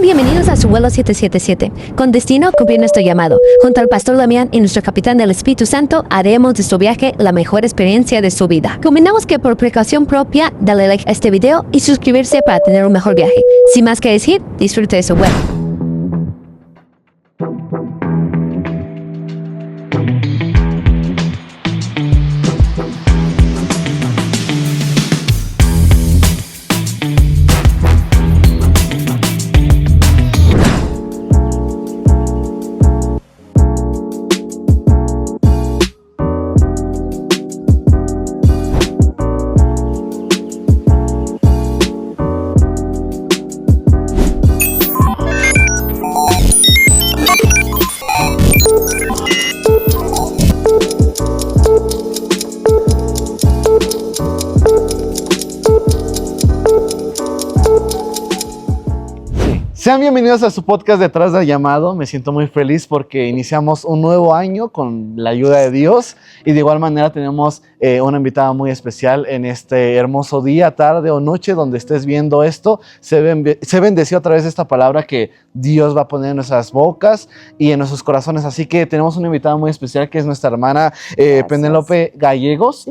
Sean bienvenidos a su vuelo 777, con destino a cumplir nuestro llamado. Junto al pastor Damián y nuestro capitán del Espíritu Santo, haremos de su viaje la mejor experiencia de su vida. Combinamos que por precaución propia, dale like a este video y suscribirse para tener un mejor viaje. Sin más que decir, disfrute de su vuelo. Sean bienvenidos a su podcast Detrás del Llamado. Me siento muy feliz porque iniciamos un nuevo año con la ayuda de Dios y de igual manera tenemos una invitada muy especial en este hermoso día, tarde o noche donde estés viendo esto. Se bendeció a través de esta palabra que Dios va a poner en nuestras bocas y en nuestros corazones. Así que tenemos una invitada muy especial que es nuestra hermana Penélope Gallegos.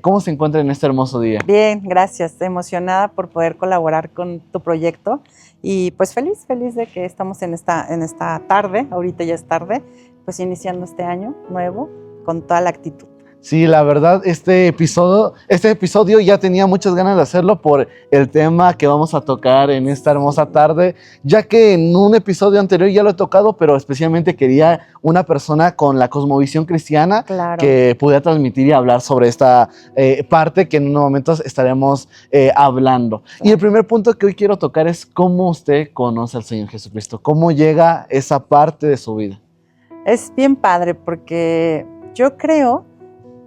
¿Cómo se encuentra en este hermoso día? Bien, gracias. Emocionada por poder colaborar con tu proyecto. Y pues feliz de que estamos en esta tarde, ahorita ya es tarde, pues iniciando este año nuevo con toda la actitud. Sí, la verdad, este episodio ya tenía muchas ganas de hacerlo por el tema que vamos a tocar en esta hermosa tarde, ya que en un episodio anterior ya lo he tocado, pero especialmente quería una persona con la cosmovisión cristiana, claro, que pudiera transmitir y hablar sobre esta parte que en unos momentos estaremos hablando. Claro. Y el primer punto que hoy quiero tocar es cómo usted conoce al Señor Jesucristo, cómo llega esa parte de su vida. Es bien padre porque yo creo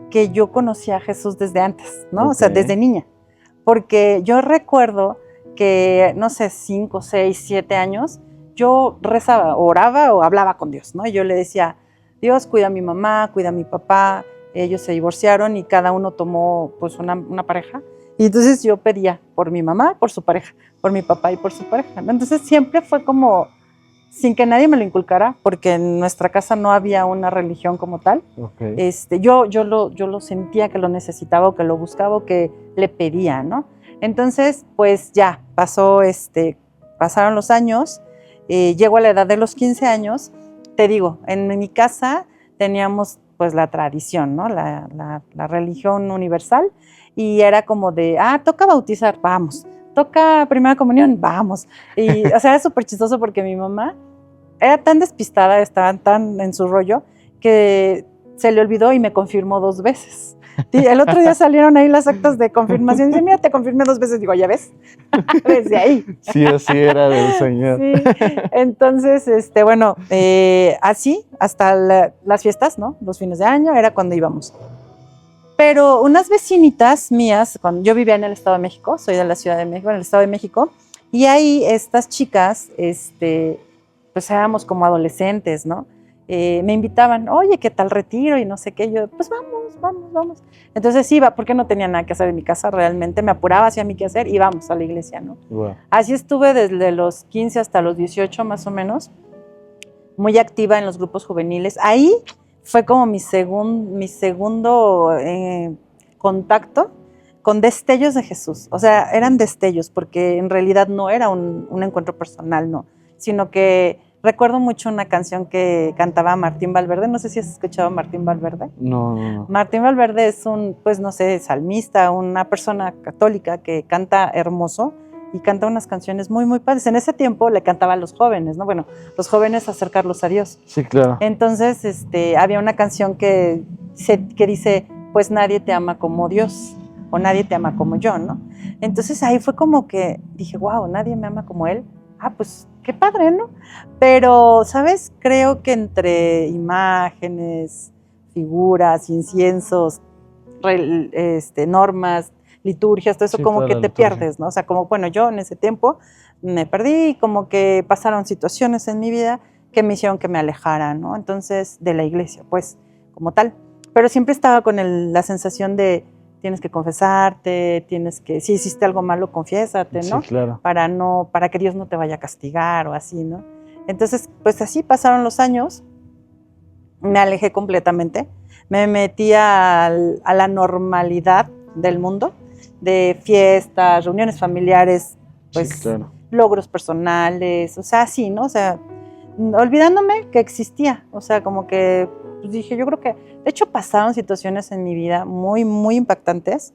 que yo conocí a Jesús desde antes, ¿no? Okay. O sea, desde niña. Porque yo recuerdo que, no sé, 5, 6, 7 años, yo rezaba, oraba o hablaba con Dios, ¿no? Y yo le decía, Dios, cuida a mi mamá, cuida a mi papá. Ellos se divorciaron y cada uno tomó, pues, una pareja. Y entonces yo pedía por mi mamá, por su pareja, por mi papá y por su pareja, ¿no? Entonces siempre fue como, sin que nadie me lo inculcara, porque en nuestra casa no había una religión como tal. Okay. Yo lo sentía que lo necesitaba o que lo buscaba o que le pedía, ¿no? Entonces, pues ya pasaron los años, llego a la edad de los 15 años, te digo, en mi casa teníamos pues la tradición, ¿no? La religión universal, y era como de, toca bautizar, vamos. Toca primera comunión, vamos. Y, o sea, era súper chistoso porque mi mamá era tan despistada, estaba tan en su rollo, que se le olvidó y me confirmó 2 veces. Y el otro día salieron ahí las actas de confirmación y dice, mira, te confirmé 2 veces. Digo, ¿ya ves? Desde ahí. Sí, así era del Señor. Sí. Entonces, bueno, así hasta las fiestas, ¿no? Los fines de año era cuando íbamos. Pero unas vecinitas mías, cuando yo vivía en el Estado de México, soy de la Ciudad de México, en el Estado de México, y ahí estas chicas, pues éramos como adolescentes, ¿no? Me invitaban, oye, ¿qué tal retiro? Y no sé qué, yo, pues vamos. Entonces iba, porque no tenía nada que hacer en mi casa realmente, me apuraba, hacía mi quehacer y vamos a la iglesia, ¿no? Wow. Así estuve desde los 15 hasta los 18 más o menos, muy activa en los grupos juveniles. Ahí fue como mi segundo contacto con destellos de Jesús. O sea, eran destellos, porque en realidad no era un encuentro personal, no, sino que recuerdo mucho una canción que cantaba Martín Valverde. No sé si has escuchado a Martín Valverde. No. Martín Valverde es un, pues no sé, salmista, una persona católica que canta hermoso y canta unas canciones muy, muy padres. En ese tiempo le cantaba a los jóvenes, ¿no? Bueno, los jóvenes acercarlos a Dios. Sí, claro. Entonces, había una canción que dice, pues nadie te ama como Dios, o nadie te ama como yo, ¿no? Entonces ahí fue como que dije, wow, nadie me ama como él. Pues qué padre, ¿no? Pero, ¿sabes? Creo que entre imágenes, figuras, inciensos, normas, liturgias, todo eso, sí, como que te pierdes, ¿no? O sea, como, bueno, yo en ese tiempo me perdí y como que pasaron situaciones en mi vida que me hicieron que me alejara, ¿no? Entonces, de la iglesia, pues, como tal. Pero siempre estaba con la sensación de tienes que confesarte, si hiciste algo malo, confiésate, ¿no? Sí, claro. Para que Dios no te vaya a castigar o así, ¿no? Entonces, pues así pasaron los años, me alejé completamente, me metí a la normalidad del mundo, de fiestas, reuniones familiares, pues Sí, claro. logros personales, o sea, así, ¿no? O sea, olvidándome que existía, o sea, como que pues dije, yo creo que, de hecho pasaron situaciones en mi vida muy, muy impactantes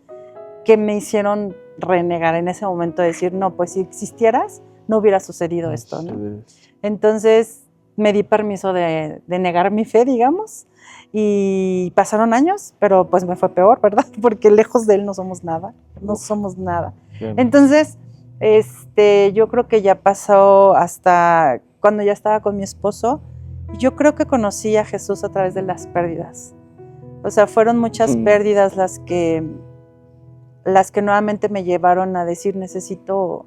que me hicieron renegar en ese momento, decir, no, pues si existieras, no hubiera sucedido esto, ¿no? Entonces me di permiso de negar mi fe, digamos, y pasaron años, pero pues me fue peor, ¿verdad? Porque lejos de él no somos nada, no somos nada. Claro. Entonces, yo creo que ya pasó hasta cuando ya estaba con mi esposo, yo creo que conocí a Jesús a través de las pérdidas. O sea, fueron muchas pérdidas las que nuevamente me llevaron a decir, necesito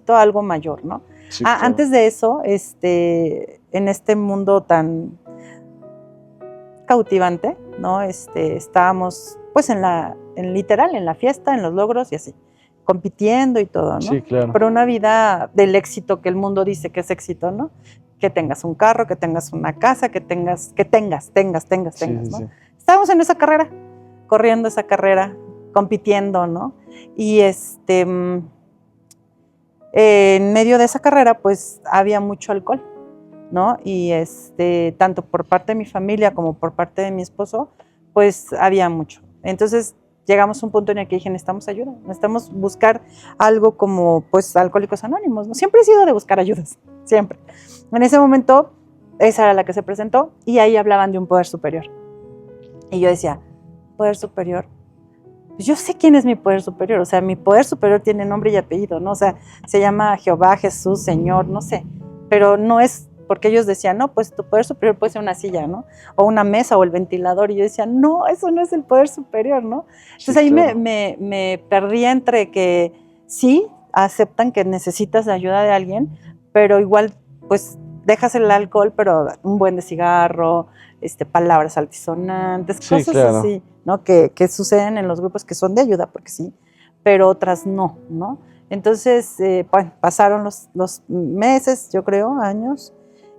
algo mayor, ¿no? Sí, claro. Antes de eso, en este mundo tan cautivante, ¿no? Estábamos pues literal, en la fiesta, en los logros y así, compitiendo y todo, ¿no? Sí, claro. Pero una vida del éxito que el mundo dice que es éxito, ¿no? Que tengas un carro, que tengas una casa, que tengas, Sí, ¿no? sí. Estábamos en esa carrera, corriendo esa carrera, compitiendo, ¿no? Y en medio de esa carrera, pues había mucho alcohol, ¿no? Y tanto por parte de mi familia como por parte de mi esposo, pues había mucho. Entonces llegamos a un punto en el que dije, necesitamos ayuda, necesitamos buscar algo como, pues, Alcohólicos Anónimos, ¿no? Siempre he sido de buscar ayudas, siempre. En ese momento, esa era la que se presentó y ahí hablaban de un poder superior. Y yo decía, ¿poder superior? Pues yo sé quién es mi poder superior, o sea, mi poder superior tiene nombre y apellido, ¿no? O sea, se llama Jehová, Jesús, Señor, no sé, pero no es porque ellos decían, no, pues tu poder superior puede ser una silla, ¿no? O una mesa o el ventilador, y yo decía, no, eso no es el poder superior, ¿no? Entonces Sí, ahí claro. me perdía entre que sí, aceptan que necesitas la ayuda de alguien, pero igual, pues, dejas el alcohol, pero un buen de cigarro, palabras altisonantes, Sí, cosas claro. así, ¿no? Que suceden en los grupos que son de ayuda, porque sí, pero otras no, ¿no? Entonces, bueno, pasaron los meses, yo creo, años,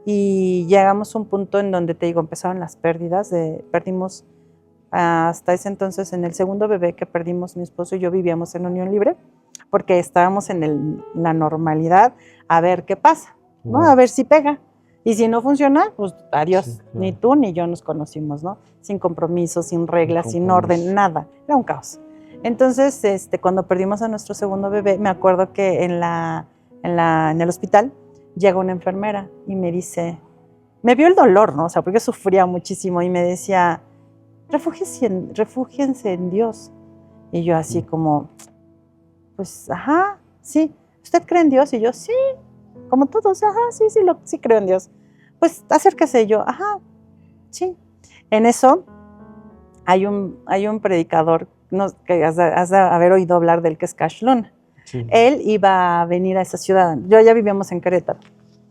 y llegamos a un punto en donde, te digo, empezaron las pérdidas, perdimos hasta ese entonces, en el segundo bebé que perdimos mi esposo y yo vivíamos en unión libre, porque estábamos en la normalidad, a ver qué pasa, ¿no? Wow. A ver si pega. Y si no funciona, pues adiós. Sí, claro. Ni tú ni yo nos conocimos, ¿no? Sin compromiso, sin reglas, sin orden, nada. Era un caos. Entonces, cuando perdimos a nuestro segundo bebé, me acuerdo que en el hospital llega una enfermera y me dice, me vio el dolor, ¿no? O sea, porque yo sufría muchísimo y me decía, refúgiense en Dios. Y yo así como, pues, ajá, sí. ¿Usted cree en Dios? Y yo, sí, como todos, ajá, sí creo en Dios. Pues acérquese. Y yo, ajá, sí. En eso hay un predicador que has de haber oído hablar del, que es Cash Luna. Sí. Él iba a venir a esa ciudad. Yo ya vivíamos en Querétaro.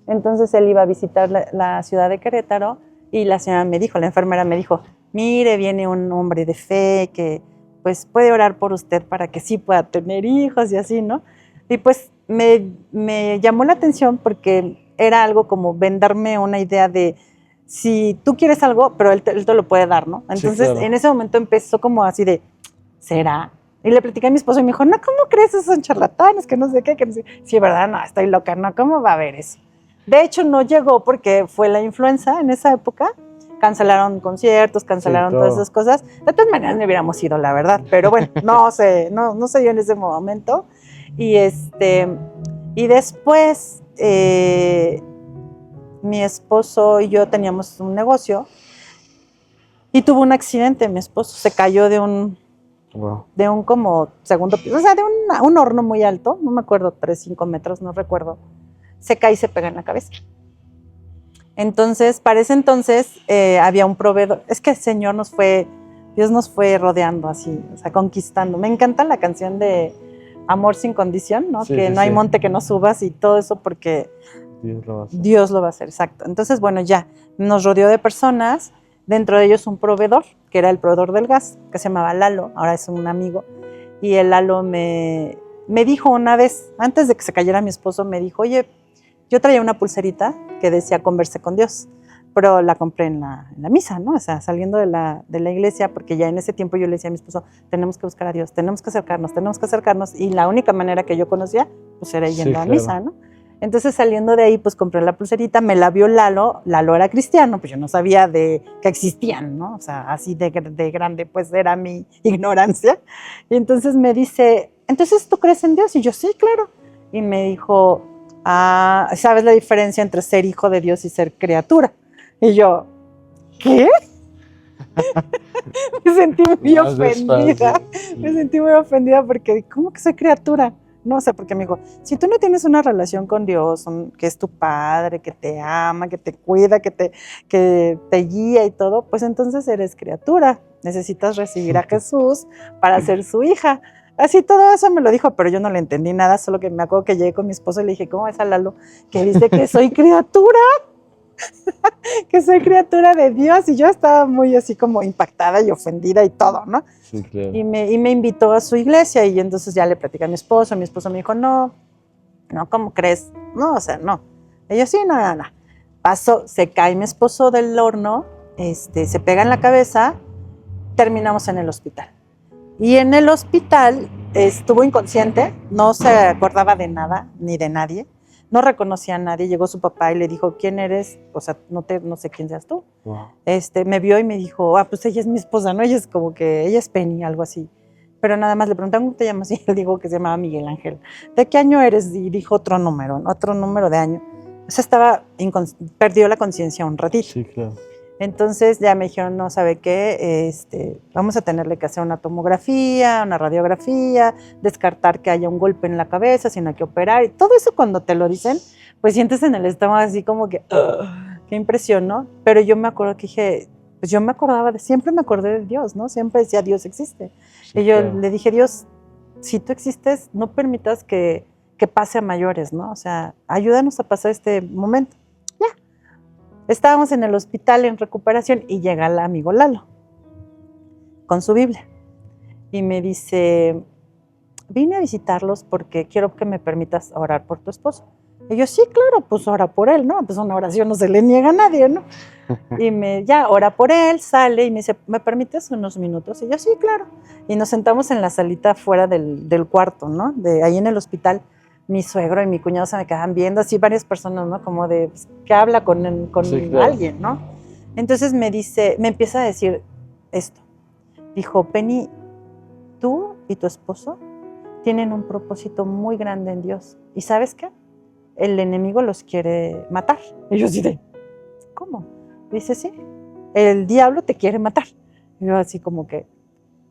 Entonces él iba a visitar la ciudad de Querétaro y la señora me dijo, la enfermera me dijo, mire, viene un hombre de fe que pues puede orar por usted para que sí pueda tener hijos y así, ¿no? Y pues me llamó la atención porque era algo como venderme una idea de si tú quieres algo, pero él te lo puede dar, ¿no? Entonces, Sí, claro. En ese momento empezó como así de, ¿será? Y le platicé a mi esposo y me dijo, no, ¿cómo crees? Esos son charlatanes, que no sé qué, que no sé. Sí, ¿verdad? No, estoy loca, ¿no? ¿Cómo va a haber eso? De hecho, no llegó porque fue la influenza en esa época. Cancelaron conciertos, cancelaron Sí, todas todo. esas cosas. De todas maneras, no hubiéramos ido, la verdad. Pero bueno, no se dio en ese momento. Y después, mi esposo y yo teníamos un negocio y tuvo un accidente. Mi esposo se cayó de un como segundo piso, o sea, de un horno muy alto, no me acuerdo, 3, 5 metros, no recuerdo. Se cae y se pega en la cabeza. Entonces, para ese entonces había un proveedor. Es que el Señor Dios nos fue rodeando así, o sea, conquistando. Me encanta la canción de Amor sin condición, ¿no? Sí, que sí, no hay sí. monte que no subas y todo eso porque Dios lo va a hacer. Dios lo va a hacer, exacto. Entonces, bueno, ya nos rodeó de personas Dentro de ellos un proveedor, que era el proveedor del gas, que se llamaba Lalo, ahora es un amigo. Y el Lalo me dijo una vez, antes de que se cayera mi esposo, me dijo, oye, yo traía una pulserita que decía converse con Dios, pero la compré en la misa, ¿no? O sea, saliendo de la iglesia, porque ya en ese tiempo yo le decía a mi esposo, tenemos que buscar a Dios, tenemos que acercarnos, y la única manera que yo conocía, pues era yendo a misa, ¿no? Entonces, saliendo de ahí, pues compré la pulserita, me la vio Lalo era cristiano, pues yo no sabía que existían, ¿no? O sea, así de grande, pues era mi ignorancia. Y entonces me dice, ¿entonces tú crees en Dios? Y yo, sí, claro. Y me dijo, ¿sabes la diferencia entre ser hijo de Dios y ser criatura? Y yo, ¿qué? Me sentí muy ofendida. Me sentí muy ofendida porque, ¿cómo que soy criatura? No, o sea, porque me dijo, si tú no tienes una relación con Dios, que es tu padre, que te ama, que te cuida, que te guía y todo, pues entonces eres criatura. Necesitas recibir a Jesús para ser su hija. Así todo eso me lo dijo, pero yo no le entendí nada, solo que me acuerdo que llegué con mi esposo y le dije, ¿cómo es a Lalo? Que dice que soy criatura. Que soy criatura de Dios, y yo estaba muy así como impactada y ofendida y todo, ¿no? Sí, claro. Y me invitó a su iglesia, y entonces ya le platicé a mi esposo me dijo, no, ¿cómo crees? No, o sea, no. Y yo, sí, no. Pasó, se cae mi esposo del horno, se pega en la cabeza, terminamos en el hospital. Y en el hospital estuvo inconsciente, no se acordaba de nada, ni de nadie. No reconocía a nadie, llegó su papá y le dijo, ¿quién eres? O sea, no sé quién seas tú. Wow. Me vio y me dijo, pues ella es mi esposa, ¿no? Ella es Penny, algo así. Pero nada más le preguntaron, ¿cómo te llamas? Y él dijo que se llamaba Miguel Ángel. ¿De qué año eres? Y dijo otro número de año. O sea, perdió la conciencia un ratito. Sí, claro. Entonces ya me dijeron, no, ¿sabe qué? Vamos a tenerle que hacer una tomografía, una radiografía, descartar que haya un golpe en la cabeza, sino hay que operar. Y todo eso cuando te lo dicen, pues sientes en el estómago así como que, qué impresión, ¿no? Pero yo me acuerdo que dije, pues yo siempre me acordé de Dios, ¿no? Siempre decía, Dios existe. Sí, y yo le dije, Dios, si tú existes, no permitas que pase a mayores, ¿no? O sea, ayúdanos a pasar este momento. Estábamos en el hospital en recuperación y llega el amigo Lalo con su Biblia y me dice, vine a visitarlos porque quiero que me permitas orar por tu esposo. Y yo, sí, claro, pues ora por él, ¿no? Pues una oración no se le niega a nadie, ¿no? Y ya ora por él, sale y me dice, ¿me permites unos minutos? Y yo, sí, claro. Y nos sentamos en la salita fuera del cuarto, ¿no? Ahí en el hospital. Mi suegro y mi cuñado se me quedaban viendo, así varias personas, ¿no? Como de, pues, que habla con sí, claro, alguien, ¿no? Entonces me empieza a decir esto. Dijo, Penny, tú y tu esposo tienen un propósito muy grande en Dios. ¿Y sabes qué? El enemigo los quiere matar. Y yo así de, ¿cómo? Dice, sí, el diablo te quiere matar. Y yo así como que,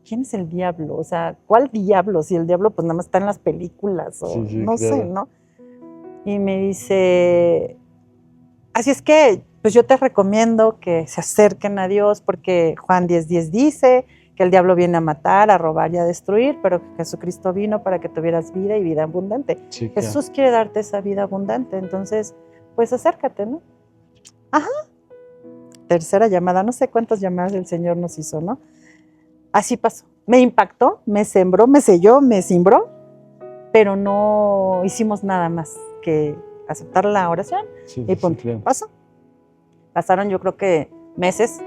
¿quién es el diablo? O sea, ¿cuál diablo? Si el diablo pues nada más está en las películas o sí, no claro, sé, ¿no? Y me dice, así es que pues yo te recomiendo que se acerquen a Dios porque Juan 10:10 dice que el diablo viene a matar, a robar y a destruir, pero que Jesucristo vino para que tuvieras vida y vida abundante. Sí, claro. Jesús quiere darte esa vida abundante, entonces pues acércate, ¿no? Ajá. Tercera llamada, no sé cuántas llamadas el Señor nos hizo, ¿no? Así pasó. Me impactó, me sembró, me selló, me cimbró, pero no hicimos nada más que aceptar la oración y punto. Sí, claro. Pasó. Pasaron yo creo que meses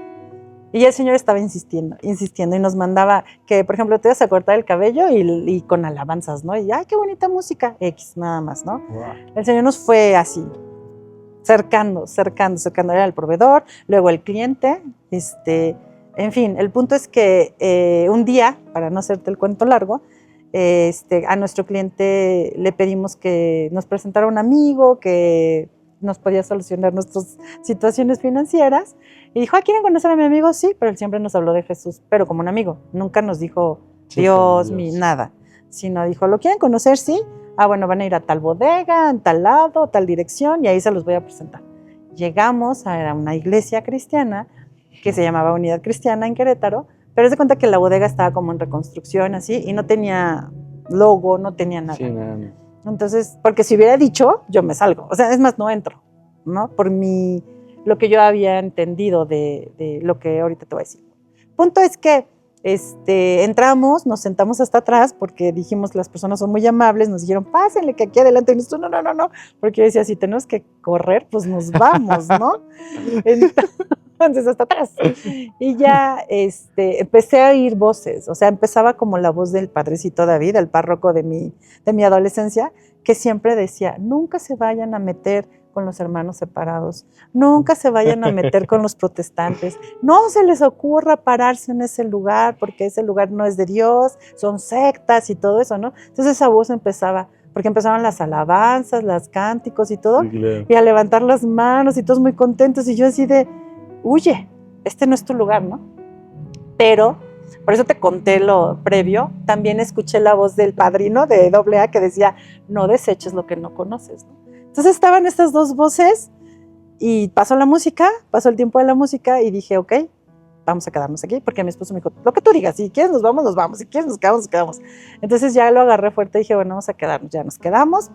y el Señor estaba insistiendo y nos mandaba que, por ejemplo, te ibas a cortar el cabello y con alabanzas, ¿no? Y ¡ay, qué bonita música! X, nada más, ¿no? Wow. El Señor nos fue así, cercando. Era el proveedor, luego el cliente, en fin, el punto es que un día, para no hacerte el cuento largo, a nuestro cliente le pedimos que nos presentara un amigo que nos podía solucionar nuestras situaciones financieras. Y dijo, ¿quieren conocer a mi amigo? Sí, pero él siempre nos habló de Jesús, pero como un amigo. Nunca nos dijo Dios. Nada. Sino dijo, ¿lo quieren conocer? Sí. Bueno, van a ir a tal bodega, en tal lado, tal dirección, y ahí se los voy a presentar. Llegamos a una iglesia cristiana que se llamaba Unidad Cristiana en Querétaro, pero es de cuenta que la bodega estaba como en reconstrucción así y no tenía logo, no tenía nada. Sí, nada. Entonces, porque si hubiera dicho, yo me salgo. O sea, es más, no entro, ¿no? Por lo lo que yo había entendido de lo que ahorita te voy a decir. Punto es que entramos, nos sentamos hasta atrás porque dijimos las personas son muy amables, nos dijeron pásenle que aquí adelante, y nosotros no, porque yo decía si tenemos que correr pues nos vamos, ¿no? Entonces hasta atrás. Y ya empecé a oír voces, o sea, empezaba como la voz del padrecito David, el párroco de mi adolescencia, que siempre decía, nunca se vayan a meter con los hermanos separados, nunca se vayan a meter con los protestantes, no se les ocurra pararse en ese lugar porque ese lugar no es de Dios, son sectas y todo eso, ¿no? Entonces esa voz empezaba, porque empezaban las alabanzas, los cánticos y todo, Sí, claro. y a levantar las manos y todos muy contentos y yo así de, huye, este no es tu lugar, ¿no? Pero, por eso te conté lo previo, también escuché la voz del padrino de AA que decía, no deseches lo que no conoces, ¿no? Entonces estaban estas dos voces y pasó la música, pasó el tiempo de la música y dije, ok, vamos a quedarnos aquí, porque mi esposo me dijo, lo que tú digas, si quieres nos vamos, si quieres nos quedamos. Entonces ya lo agarré fuerte y dije, bueno, vamos a quedarnos, ya nos quedamos,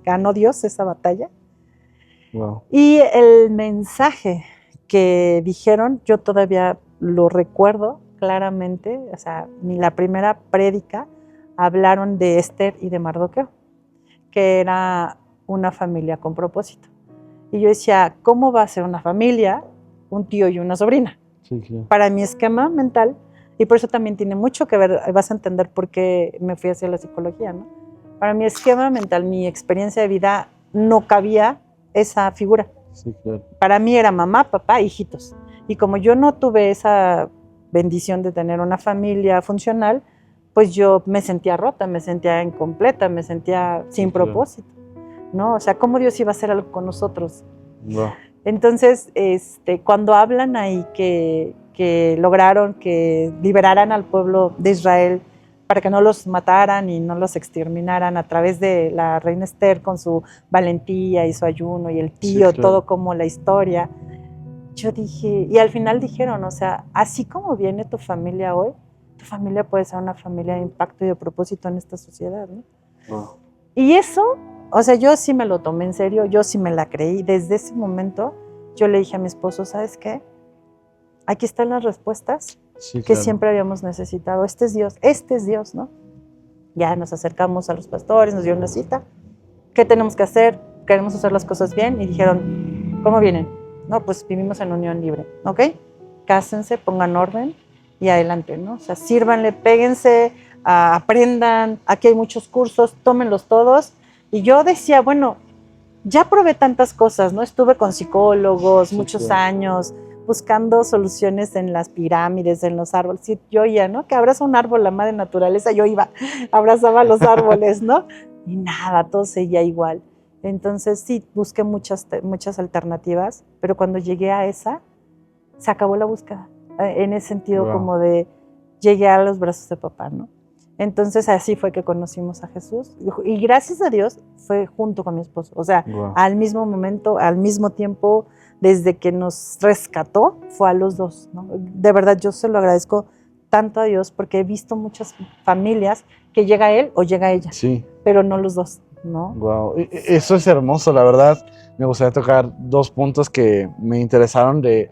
ganó Dios esa batalla. Wow. Y el mensaje que dijeron, yo todavía lo recuerdo claramente, o sea, la primera prédica hablaron de Esther y de Mardoqueo, que era una familia con propósito. Y yo decía, ¿cómo va a ser una familia, un tío y una sobrina? Sí, claro. Para mi esquema mental, y por eso también tiene mucho que ver, vas a entender por qué me fui hacia la psicología, ¿no? Para mi esquema mental, mi experiencia de vida, no cabía esa figura. Sí, claro. Para mí era mamá, papá, hijitos. Y como yo no tuve esa bendición de tener una familia funcional, pues yo me sentía rota, me sentía incompleta, me sentía sin propósito, ¿no? O sea, ¿cómo Dios iba a hacer algo con nosotros? Wow. Entonces, cuando hablan ahí que lograron que liberaran al pueblo de Israel para que no los mataran y no los exterminaran a través de la reina Esther con su valentía y su ayuno y el tío, Sí, claro. todo como la historia, yo dije, y al final dijeron, o sea, así como viene tu familia hoy, tu familia puede ser una familia de impacto y de propósito en esta sociedad, ¿no? Wow. Y eso, o sea, yo sí me lo tomé en serio, yo sí me la creí. Desde ese momento yo le dije a mi esposo, ¿sabes qué? Aquí están las respuestas Sí, que claro. siempre habíamos necesitado. Este es Dios, ¿no? Ya nos acercamos a los pastores, nos dieron una cita. ¿Qué tenemos que hacer? Queremos hacer las cosas bien. Y dijeron, ¿cómo vienen? No, pues vivimos en unión libre, ¿ok? Cásense, pongan orden y adelante, ¿no? O sea, sírvanle, péguense, aprendan. Aquí hay muchos cursos, tómenlos todos. Y yo decía, bueno, ya probé tantas cosas, ¿no? Estuve con psicólogos Sí, muchos claro. años, buscando soluciones en las pirámides, en los árboles. Sí, yo oía, ¿no? Que abraza un árbol la madre naturaleza, yo iba, abrazaba los árboles, ¿no? Y nada, todo seguía igual. Entonces sí, busqué muchas alternativas, pero cuando llegué a esa, se acabó la búsqueda. En ese sentido, Wow. como de, llegué a los brazos de papá, ¿no? Entonces así fue que conocimos a Jesús. Y gracias a Dios fue junto con mi esposo. O sea, Wow. al mismo momento, al mismo tiempo, desde que nos rescató, fue a los dos, ¿no? De verdad, yo se lo agradezco tanto a Dios porque he visto muchas familias que llega él o llega ella, Sí. pero no los dos, ¿no? Wow, eso es hermoso, la verdad. Me gustaría tocar dos puntos que me interesaron de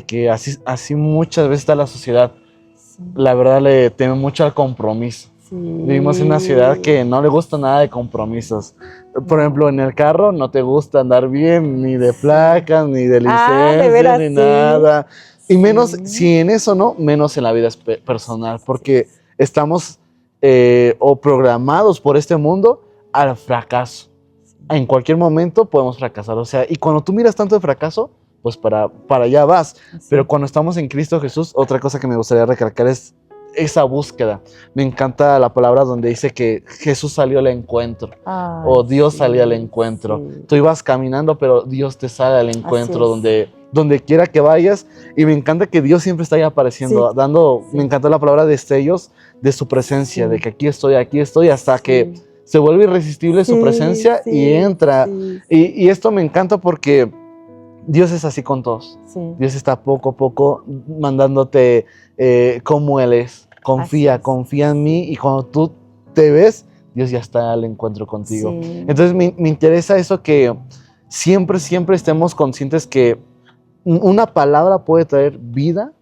que así muchas veces está la sociedad. Sí. La verdad le teme mucho al compromiso. Sí. Vivimos en una ciudad que no le gusta nada de compromisos. Por ejemplo, en el carro no te gusta andar bien ni de Sí. placas, ni de licencia, ¿de veras? ni Sí. nada. Y menos, Sí. si en eso no, menos en la vida personal, porque Sí. estamos o programados por este mundo al fracaso. En cualquier momento podemos fracasar, o sea, y cuando tú miras tanto de fracaso, pues para allá vas. Sí. Pero cuando estamos en Cristo Jesús, otra cosa que me gustaría recalcar es esa búsqueda. Me encanta la palabra donde dice que Jesús salió al encuentro, Ay, o Dios sí, salía al encuentro. sí. Tú ibas caminando, pero Dios te sale al encuentro Así es. donde quiera que vayas, y me encanta que Dios siempre está ahí apareciendo, Sí, dando, sí. me encanta la palabra destellos de su presencia, Sí. de que aquí estoy, hasta que Sí. se vuelve irresistible su Sí, presencia sí, y entra. sí, Y esto me encanta porque Dios es así con todos. sí. Dios está poco a poco mandándote cómo Él es. Confía, Así es. confía en mí, y cuando tú te ves, Dios ya está al encuentro contigo. Sí. Entonces me interesa eso, que siempre estemos conscientes que una palabra puede traer vida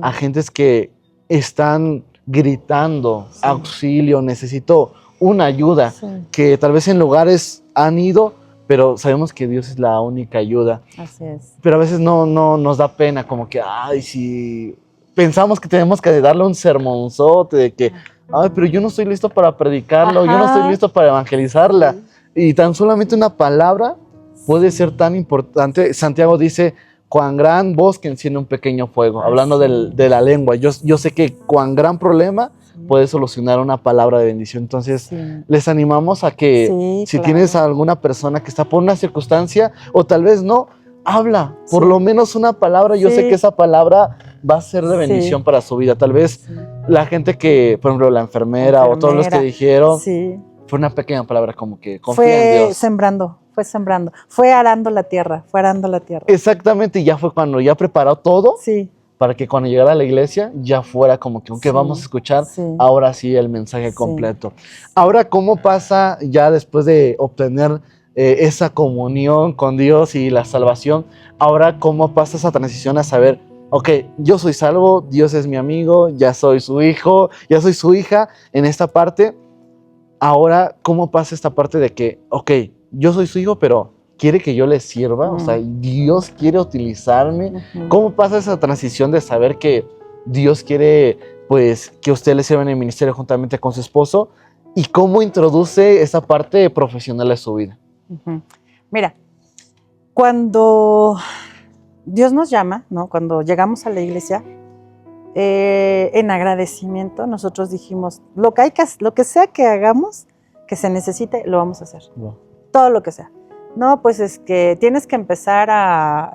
a gentes que están gritando, auxilio, necesito una ayuda, que tal vez en lugares han ido, pero sabemos que Dios es la única ayuda. Así es. Pero a veces no nos da pena, como que, ay, si pensamos que tenemos que darle un sermonzote de que, ay, pero yo no estoy listo para predicarlo, yo no estoy listo para evangelizarla. Y tan solamente una palabra puede ser tan importante. Santiago dice, cuán gran voz que enciende un pequeño fuego, hablando de la lengua. Yo sé que cuán gran problema puede solucionar una palabra de bendición. Entonces, les animamos a que si tienes a alguna persona que está por una circunstancia, o tal vez no, habla, por lo menos una palabra. Yo sé que esa palabra va a ser de bendición para su vida. Tal vez la gente que, por ejemplo, la enfermera o todos los que dijeron, fue una pequeña palabra como que confía en Dios. Fue sembrando, fue arando la tierra, Exactamente, y ya fue cuando ya preparó todo para que cuando llegara a la iglesia ya fuera como que, aunque vamos a escuchar ahora sí el mensaje completo. Ahora, ¿cómo pasa ya después de obtener esa comunión con Dios y la salvación? Ahora, ¿cómo pasa esa transición a saber, ok, yo soy salvo, Dios es mi amigo, ya soy su hijo, ya soy su hija en esta parte? Ahora, ¿cómo pasa esta parte de que, ok, yo soy su hijo, pero quiere que yo le sirva? O sea, Dios quiere utilizarme. ¿Cómo pasa esa transición de saber que Dios quiere, pues, que usted le sirva en el ministerio juntamente con su esposo? ¿Y cómo introduce esa parte profesional de su vida? Mira, cuando Dios nos llama, ¿no? Cuando llegamos a la iglesia, en agradecimiento, nosotros dijimos, lo que sea que hagamos, que se necesite, lo vamos a hacer. Todo lo que sea. No, pues es que tienes que empezar a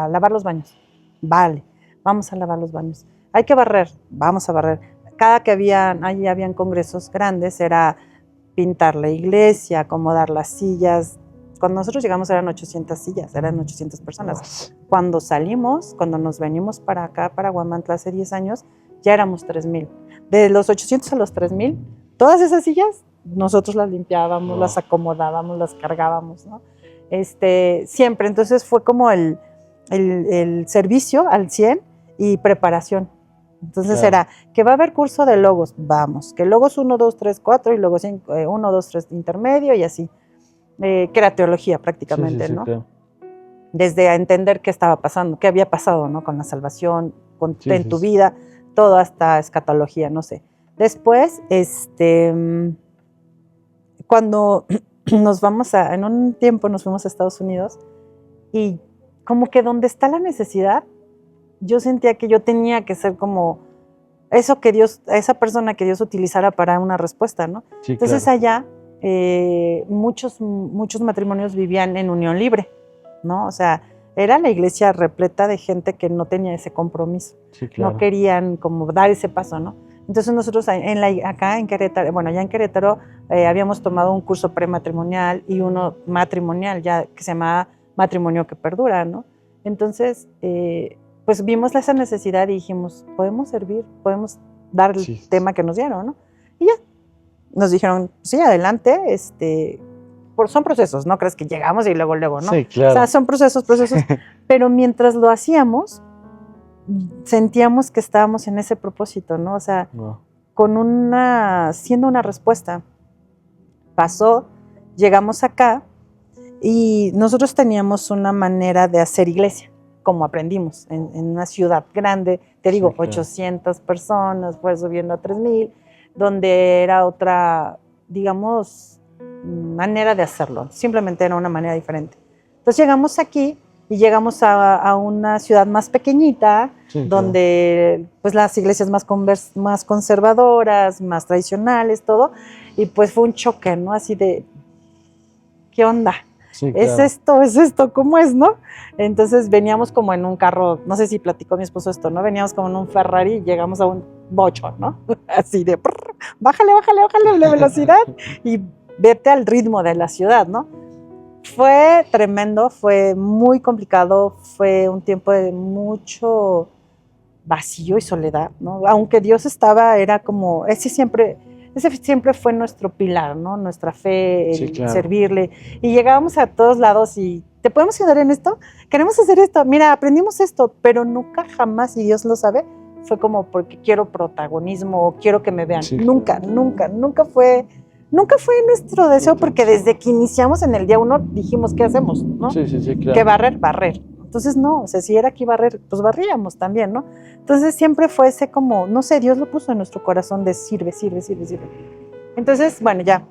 lavar los baños. Vale, vamos a lavar los baños. Hay que barrer, vamos a barrer. Cada que habían congresos grandes, era pintar la iglesia, acomodar las sillas. Cuando nosotros llegamos eran 800 sillas, eran 800 personas. Cuando salimos, cuando nos venimos para acá, para Huamantla hace 10 años, ya éramos 3,000. De los 800 a los 3,000, todas esas sillas, nosotros las limpiábamos, las acomodábamos, las cargábamos, ¿no? Siempre. Entonces fue como el servicio al 100 y preparación. Entonces era que va a haber curso de logos, vamos, que logos 1, 2, 3, 4 y logos 1, 2, 3 intermedio y así. Que era teología prácticamente, ¿no? Claro. Desde a entender qué estaba pasando, qué había pasado, ¿no? Con la salvación, en tu vida, todo hasta escatología, no sé. Después, cuando en un tiempo nos fuimos a Estados Unidos y como que donde está la necesidad, yo sentía que yo tenía que ser como eso que Dios, esa persona que Dios utilizara para una respuesta, ¿no? Sí, entonces allá muchos matrimonios vivían en unión libre, ¿no? O sea, era la iglesia repleta de gente que no tenía ese compromiso, no querían como dar ese paso, ¿no? Entonces nosotros acá en Querétaro, bueno, ya en Querétaro habíamos tomado un curso prematrimonial y uno matrimonial ya que se llamaba Matrimonio que Perdura, ¿no? Entonces, pues vimos esa necesidad y dijimos, podemos servir, podemos dar el tema que nos dieron, ¿no? Y ya, nos dijeron, sí, adelante, son procesos, ¿no? Crees que llegamos y luego, ¿no? Sí, claro. O sea, son procesos, pero mientras lo hacíamos, sentíamos que estábamos en ese propósito, ¿no? O sea, siendo una respuesta. Pasó, llegamos acá y nosotros teníamos una manera de hacer iglesia, como aprendimos, en una ciudad grande, te digo, 800 personas, fue subiendo a 3,000, donde era otra, digamos, manera de hacerlo, simplemente era una manera diferente. Entonces llegamos aquí y llegamos a una ciudad más pequeñita, donde pues las iglesias más conservadoras, más tradicionales, todo, y pues fue un choque, ¿no? Así de, ¿qué onda? Sí, claro. ¿Es esto? ¿Cómo es, no? Entonces veníamos como en un carro, no sé si platicó mi esposo esto, ¿no? Veníamos como en un Ferrari y llegamos a un bocho, ¿no? Así de, bájale la velocidad y vete al ritmo de la ciudad, ¿no? Fue tremendo, fue muy complicado, fue un tiempo de mucho vacío y soledad, ¿no? Aunque Dios era como, ese siempre fue nuestro pilar, ¿no? Nuestra fe, servirle. Y llegábamos a todos lados y ¿te podemos ayudar en esto? Queremos hacer esto, mira, aprendimos esto, pero nunca jamás, y Dios lo sabe, fue como porque quiero protagonismo o quiero que me vean. Sí, Nunca fue nuestro deseo, porque desde que iniciamos en el día 1 dijimos, ¿qué hacemos? ¿No? Sí, claro. Que barrer. Entonces, no, o sea, si era aquí barrer, pues barríamos también, ¿no? Entonces, siempre fue ese como, no sé, Dios lo puso en nuestro corazón de sirve. Entonces, bueno, ya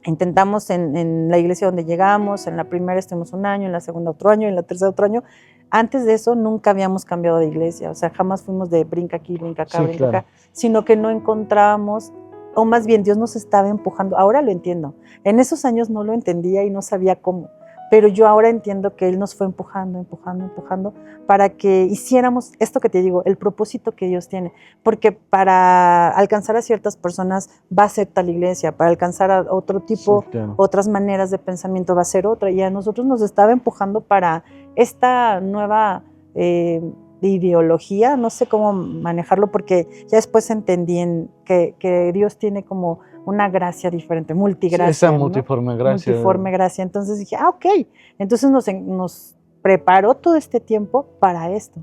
intentamos en la iglesia donde llegamos, en la primera estuvimos 1 año, en la segunda otro año, en la tercera otro año. Antes de eso, nunca habíamos cambiado de iglesia, o sea, jamás fuimos de brinca aquí, brinca acá, brinca acá, sino que no encontrábamos, o más bien Dios nos estaba empujando. Ahora lo entiendo. En esos años no lo entendía y no sabía cómo. Pero yo ahora entiendo que Él nos fue empujando para que hiciéramos esto que te digo, el propósito que Dios tiene. Porque para alcanzar a ciertas personas va a ser tal iglesia, para alcanzar a otro tipo, otras maneras de pensamiento va a ser otra. Y a nosotros nos estaba empujando para esta nueva ideología, no sé cómo manejarlo, porque ya después entendí que Dios tiene como una gracia diferente, multigracia. Sí, esa multiforme gracia. Multiforme gracia. Entonces dije, ok. Entonces nos preparó todo este tiempo para esto.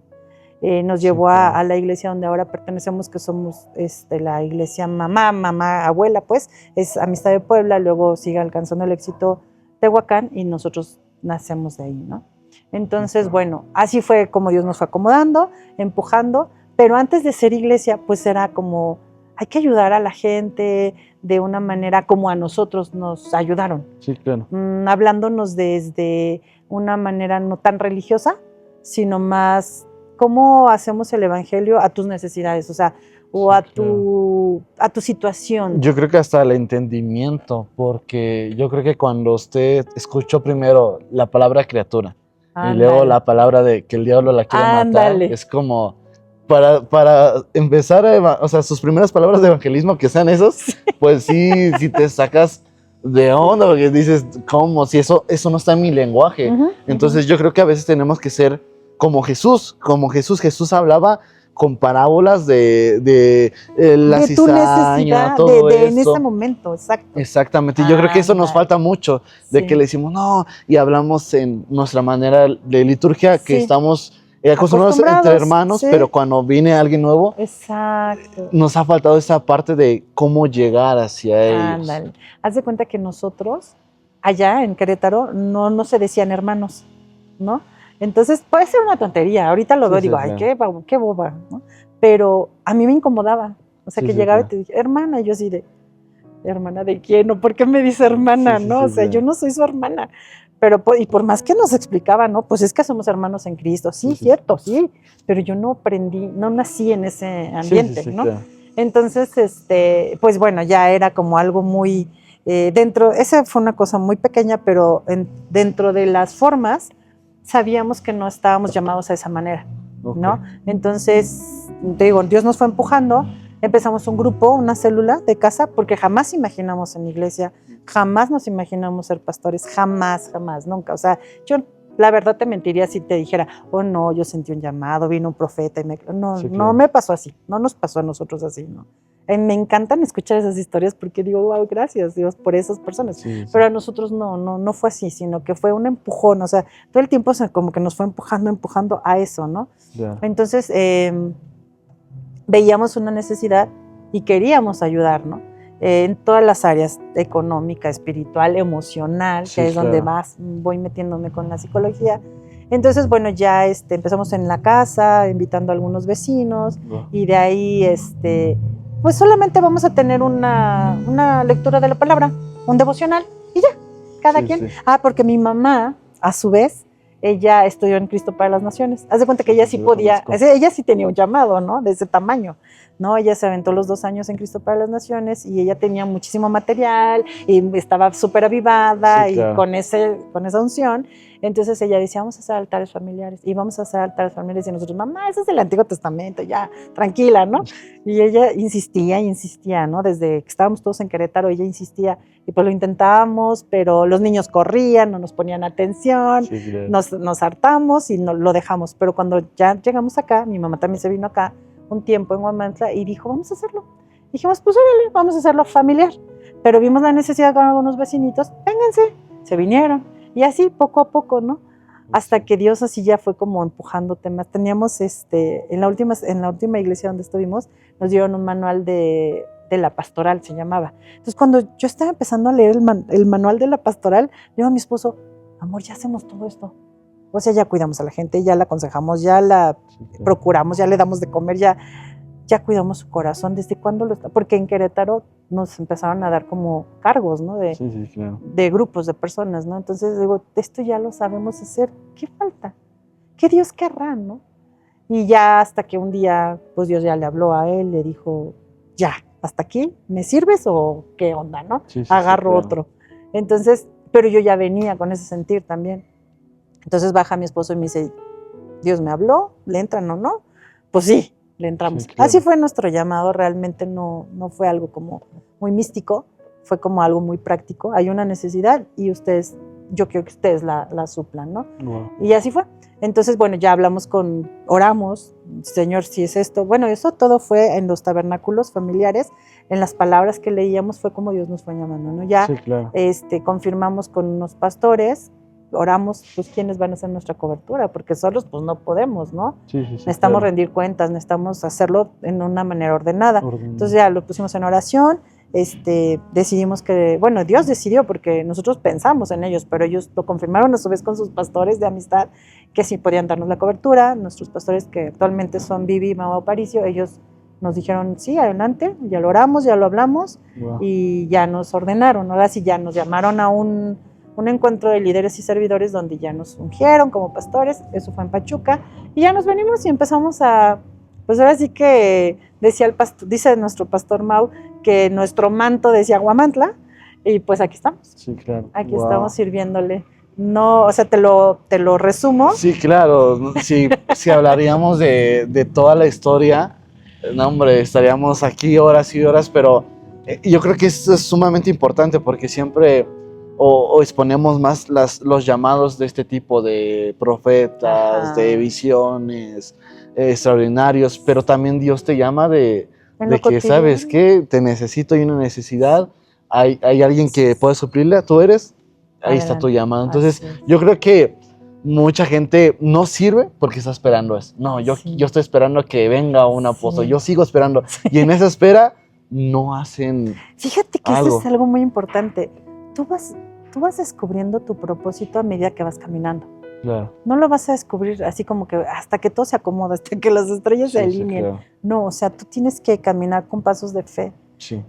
Nos llevó a la iglesia donde ahora pertenecemos, que somos la iglesia mamá, abuela, pues, es Amistad de Puebla, luego sigue alcanzando el éxito Tehuacán y nosotros nacemos de ahí, ¿no? Entonces, bueno, así fue como Dios nos fue acomodando, empujando, pero antes de ser iglesia, pues era como, hay que ayudar a la gente de una manera como a nosotros nos ayudaron. Sí, claro. Hablándonos desde una manera no tan religiosa, sino más cómo hacemos el evangelio a tus necesidades, o sea, o a tu situación. Yo creo que hasta el entendimiento, porque yo creo que cuando usted escuchó primero la palabra criatura, y luego la palabra de que el diablo la quiere matar, es como para empezar, o sea, sus primeras palabras de evangelismo que sean esos, pues sí, si te sacas de onda, porque dices, ¿cómo? Si eso no está en mi lenguaje. Entonces yo creo que a veces tenemos que ser como Jesús. Jesús hablaba con parábolas de la cizaña, todo eso. En ese momento, exacto. Exactamente, y yo creo que eso nos falta mucho, de que le decimos no, y hablamos en nuestra manera de liturgia, que estamos acostumbrados entre hermanos, pero cuando viene alguien nuevo, exacto, nos ha faltado esa parte de cómo llegar hacia ellos. Ándale. Haz de cuenta que nosotros, allá en Querétaro, no se decían hermanos, ¿no? Entonces, puede ser una tontería. Ahorita lo veo y digo, ay, qué boba, ¿no? Pero a mí me incomodaba. O sea, que llegaba y te dije, hermana, y yo así de, ¿hermana de quién? ¿O por qué me dice hermana? ¿No? O sea, yo no soy su hermana. Pero, y por más que nos explicaba, ¿no? Pues es que somos hermanos en Cristo. Sí, cierto, sí. Pero yo no aprendí, no nací en ese ambiente, ¿no? Claro. Entonces, pues bueno, ya era como algo muy esa fue una cosa muy pequeña, pero dentro de las formas, sabíamos que no estábamos llamados a esa manera, ¿no? Entonces, te digo, Dios nos fue empujando, empezamos un grupo, una célula de casa, porque jamás imaginamos en la iglesia, jamás nos imaginamos ser pastores, jamás, nunca. O sea, yo la verdad te mentiría si te dijera, oh no, yo sentí un llamado, vino un profeta y no me pasó así, no nos pasó a nosotros así, ¿no? Me encantan escuchar esas historias porque digo, wow, gracias Dios por esas personas. Pero a nosotros no fue así, sino que fue un empujón, o sea, todo el tiempo como que nos fue empujando a eso, ¿no? Entonces, veíamos una necesidad y queríamos ayudar, ¿no? En todas las áreas, económica, espiritual, emocional, que es donde más voy metiéndome con la psicología. Entonces, bueno, ya empezamos en la casa, invitando a algunos vecinos, y de ahí, pues solamente vamos a tener una lectura de la palabra, un devocional, y ya, cada quien. Porque mi mamá, a su vez, ella estudió en Cristo para las Naciones. Haz de cuenta que ella sí podía, ella sí tenía un llamado, ¿no? De ese tamaño, ¿no? Ella se aventó los 2 años en Cristo para las Naciones y ella tenía muchísimo material y estaba súper avivada y con esa unción. Entonces ella decía, vamos a hacer altares familiares y vamos a hacer altares familiares y nosotros, mamá, ese es del Antiguo Testamento, ya, tranquila, ¿no? Y ella insistía, ¿no? Desde que estábamos todos en Querétaro, ella insistía y pues lo intentábamos, pero los niños corrían, no nos ponían atención, nos hartamos y lo dejamos. Pero cuando ya llegamos acá, mi mamá también se vino acá un tiempo en Huamantla y dijo, vamos a hacerlo. Dijimos, pues órale, vamos a hacerlo familiar. Pero vimos la necesidad con algunos vecinitos, vénganse, se vinieron. Y así, poco a poco, ¿no? hasta que Dios así ya fue como empujando temas. Teníamos, en la última iglesia donde estuvimos, nos dieron un manual de la pastoral, se llamaba. Entonces, cuando yo estaba empezando a leer el manual de la pastoral, le digo a mi esposo, amor, ya hacemos todo esto. O sea, ya cuidamos a la gente, ya la aconsejamos, ya la procuramos, ya le damos de comer, ya cuidamos su corazón. ¿Desde cuándo lo está? Porque en Querétaro nos empezaron a dar como cargos, ¿no? De grupos de personas, ¿no? Entonces digo, esto ya lo sabemos hacer, ¿qué falta? ¿Qué Dios querrá, no? Y ya hasta que un día, pues Dios ya le habló a él, le dijo, ya, hasta aquí, ¿me sirves o qué onda, no? Agarro otro. Entonces, pero yo ya venía con ese sentir también. Entonces baja mi esposo y me dice, Dios me habló, ¿le entran o no? Pues sí, le entramos. Sí, claro. Así fue nuestro llamado, realmente no fue algo como muy místico, fue como algo muy práctico. Hay una necesidad y yo quiero que ustedes la suplan, ¿no? Wow. Y así fue. Entonces, bueno, ya oramos, Señor, si es esto. Bueno, eso todo fue en los tabernáculos familiares, en las palabras que leíamos fue como Dios nos fue llamando, ¿no? Ya sí, claro. Confirmamos con unos pastores, oramos, pues, quiénes van a hacer nuestra cobertura, porque solos, pues, no podemos, ¿no? Sí, necesitamos rendir cuentas, necesitamos hacerlo en una manera ordenada. Entonces ya lo pusimos en oración, decidimos que, bueno, Dios decidió, porque nosotros pensamos en ellos, pero ellos lo confirmaron a su vez con sus pastores de amistad, que sí podían darnos la cobertura. Nuestros pastores, que actualmente son Vivi y Mau Aparicio, ellos nos dijeron, sí, adelante, ya lo oramos, ya lo hablamos, wow. Y ya nos ordenaron. Ahora sí ya nos llamaron a un encuentro de líderes y servidores donde ya nos ungieron como pastores, eso fue en Pachuca, y ya nos venimos y empezamos pues ahora sí que dice nuestro pastor Mau, que nuestro manto decía Huamantla, y pues aquí estamos. Sí, claro. Aquí wow. Estamos sirviéndole. No, o sea, te lo resumo. Sí, claro. Si hablaríamos de toda la historia, no, hombre, estaríamos aquí horas y horas, pero yo creo que esto es sumamente importante porque siempre o exponemos más los llamados de este tipo de profetas, ajá, de visiones extraordinarios, pero también Dios te llama de que, ¿sabes qué? Te necesito, hay una necesidad, hay alguien que puede suplirla, tú eres, ahí está tu llamado. Entonces, yo creo que mucha gente no sirve porque está esperando eso. No, yo estoy esperando que venga un apóstol, yo sigo esperando. Y en esa espera no hacen. Fíjate que eso es algo muy importante. Tú vas descubriendo tu propósito a medida que vas caminando. Claro. No lo vas a descubrir así como que hasta que todo se acomoda, hasta que las estrellas se alineen. Claro. No, o sea, tú tienes que caminar con pasos de fe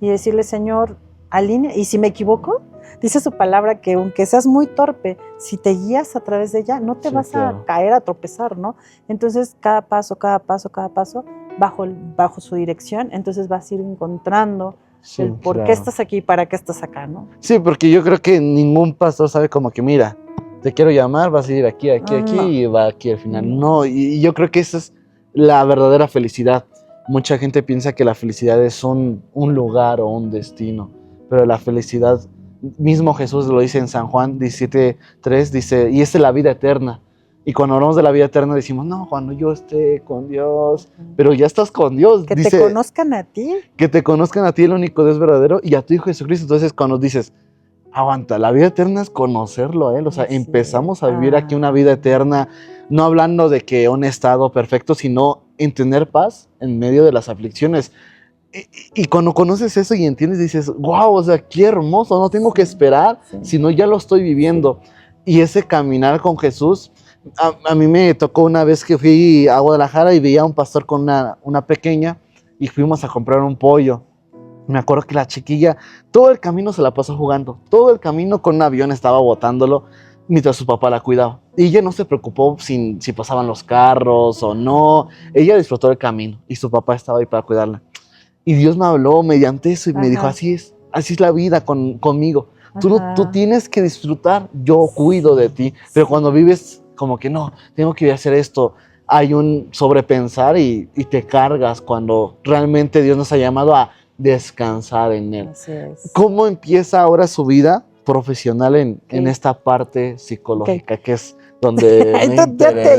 y decirle, Señor, alinea. Y si me equivoco, dice su palabra que aunque seas muy torpe, si te guías a través de ella, no te vas a caer, a tropezar, ¿no? Entonces, cada paso, bajo su dirección, entonces vas a ir encontrando el por qué estás aquí, para qué estás acá, ¿no? Sí, porque yo creo que ningún pastor sabe como que, mira, te quiero llamar, vas a ir aquí, no. Y va aquí al final. No, y yo creo que esa es la verdadera felicidad. Mucha gente piensa que la felicidad es un lugar o un destino, pero la felicidad, mismo Jesús lo dice en San Juan 17:3, dice, y esta es la vida eterna. Y cuando hablamos de la vida eterna decimos, no, cuando yo esté con Dios, pero ya estás con Dios. Que te conozcan a ti. Que te conozcan a ti, el único Dios verdadero, y a tu Hijo Jesucristo. Entonces cuando dices, aguanta, la vida eterna es conocerlo a Él. O sea, empezamos a vivir aquí una vida eterna, no hablando de que un estado perfecto, sino en tener paz en medio de las aflicciones. Y cuando conoces eso y entiendes, dices, wow, o sea, qué hermoso, no tengo que esperar, sino ya lo estoy viviendo. Y ese caminar con Jesús, a mí me tocó una vez que fui a Guadalajara y veía a un pastor con una pequeña y fuimos a comprar un pollo. Me acuerdo que la chiquilla todo el camino se la pasó jugando, todo el camino con un avión estaba botándolo mientras su papá la cuidaba. Y ella no se preocupó si pasaban los carros o no, ella disfrutó el camino y su papá estaba ahí para cuidarla. Y Dios me habló mediante eso y me dijo, así es la vida conmigo. Tú tienes que disfrutar, yo cuido de ti, pero cuando vives como que no, tengo que hacer esto, hay un sobrepensar y te cargas cuando realmente Dios nos ha llamado a descansar en Él. Así es. ¿Cómo empieza ahora su vida profesional en esta parte psicológica, que es donde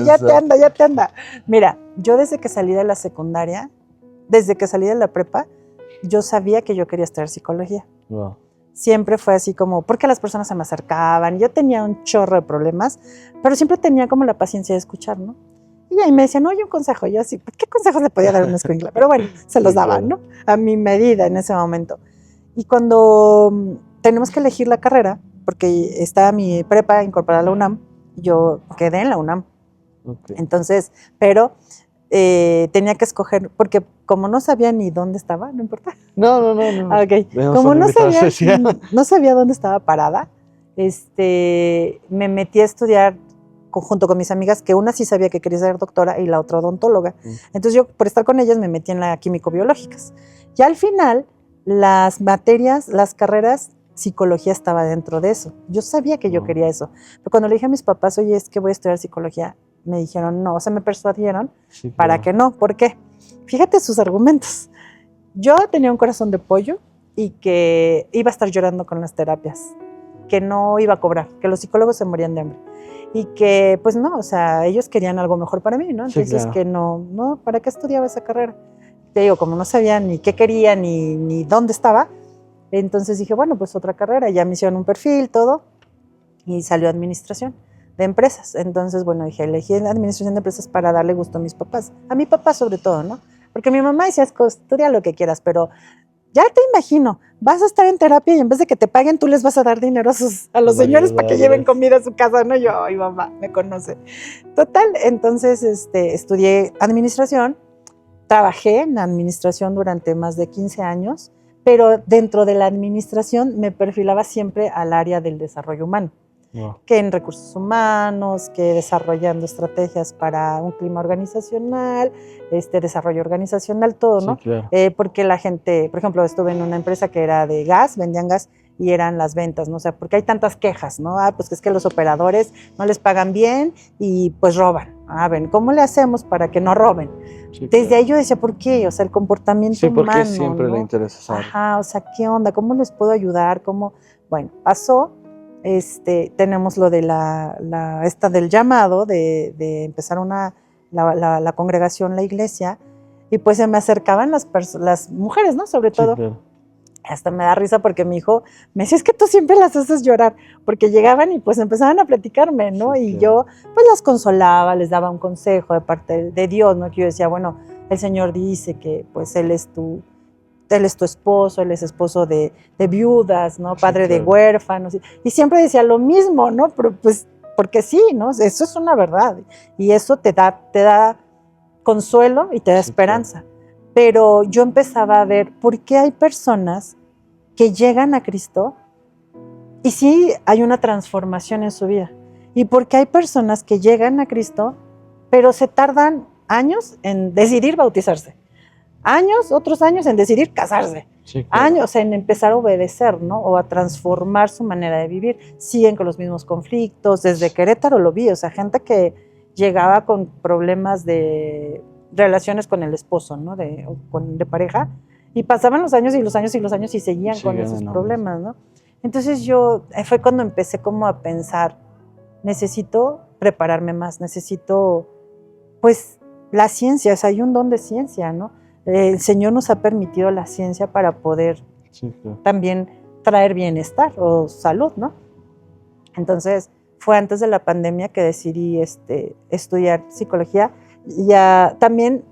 ya te anda. Mira, yo desde que salí de la secundaria, desde que salí de la prepa, yo sabía que yo quería estudiar psicología. Wow. siempre fue así como, porque las personas se me acercaban, yo tenía un chorro de problemas, pero siempre tenía como la paciencia de escuchar, ¿no? Y ahí me decían, oye, un consejo. Yo así, ¿qué consejos le podía dar a una escuincla? Pero bueno, se los daba, ¿no? A mi medida en ese momento. Y cuando tenemos que elegir la carrera, porque estaba mi prepa incorporada a la UNAM, yo quedé en la UNAM. Okay. Entonces, pero tenía que escoger, porque como no sabía ni dónde estaba, no importa. No. Okay. Como no sabía dónde estaba parada, me metí a estudiar junto con mis amigas, que una sí sabía que quería ser doctora y la otra odontóloga. Entonces yo, por estar con ellas, me metí en la químico-biológicas. Y al final, las materias, las carreras, psicología estaba dentro de eso. Yo sabía que yo quería eso. Pero cuando le dije a mis papás, oye, es que voy a estudiar psicología, me dijeron no, o sea, me persuadieron para que no. ¿Por qué? Fíjate sus argumentos. Yo tenía un corazón de pollo y que iba a estar llorando con las terapias, que no iba a cobrar, que los psicólogos se morían de hambre. Y que, pues no, o sea, ellos querían algo mejor para mí, ¿no? Entonces, que no, ¿para qué estudiaba esa carrera? Te digo, como no sabía ni qué quería, ni dónde estaba, entonces dije, bueno, pues otra carrera. Ya me hicieron un perfil, todo, y salió administración de empresas. Entonces, bueno, dije, elegí la administración de empresas para darle gusto a mis papás. A mi papá sobre todo, ¿no? Porque mi mamá decía, estudia lo que quieras, pero ya te imagino, vas a estar en terapia y en vez de que te paguen, tú les vas a dar dinero a los señores para que lleven comida a su casa, ¿no? Yo, ay, mamá, me conoce. Total, entonces estudié administración, trabajé en administración durante más de 15 años, pero dentro de la administración me perfilaba siempre al área del desarrollo humano. Que en recursos humanos, que desarrollando estrategias para un clima organizacional, desarrollo organizacional, todo, ¿no? Claro. Porque la gente, por ejemplo, estuve en una empresa que era de gas, vendían gas y eran las ventas, ¿no? O sea, porque hay tantas quejas, ¿no? Pues que es que los operadores no les pagan bien y pues roban. Ven, ¿cómo le hacemos para que no roben? Desde ahí yo decía, ¿por qué? O sea, el comportamiento humano. Sí, porque siempre, ¿no?, le interesa saber. Ajá, o sea, ¿qué onda? ¿Cómo les puedo ayudar? ¿Cómo? Bueno, pasó. Tenemos lo de esta del llamado de empezar la congregación, la iglesia, y pues se me acercaban las mujeres, ¿no? Sobre todo. Claro. Hasta me da risa porque mi hijo me decía, es que tú siempre las haces llorar, porque llegaban y pues empezaban a platicarme, ¿no? Sí, y yo pues las consolaba, les daba un consejo de parte de Dios, ¿no? Que yo decía, bueno, el Señor dice que pues Él es tu esposo, Él es esposo de viudas, ¿no? Padre, sí, claro, de huérfanos. Y siempre decía lo mismo, ¿no? Pero pues, porque sí, ¿no? Eso es una verdad. Y eso te da consuelo y te da esperanza. Claro. Pero yo empezaba a ver por qué hay personas que llegan a Cristo y sí hay una transformación en su vida. Y por qué hay personas que llegan a Cristo, pero se tardan años en decidir bautizarse. Otros años en decidir casarse, sí, claro, años en empezar a obedecer, ¿no? O a transformar su manera de vivir. Siguen con los mismos conflictos. Desde Querétaro lo vi, o sea, gente que llegaba con problemas de relaciones con el esposo, ¿no? De pareja, y pasaban los años y los años y los años y seguían con esos problemas, ¿no? Entonces fue cuando empecé como a pensar, necesito prepararme más, necesito, pues, la ciencia, o sea, hay un don de ciencia, ¿no? El Señor nos ha permitido la ciencia para poder también traer bienestar o salud, ¿no? Entonces, fue antes de la pandemia que decidí estudiar psicología. Ya también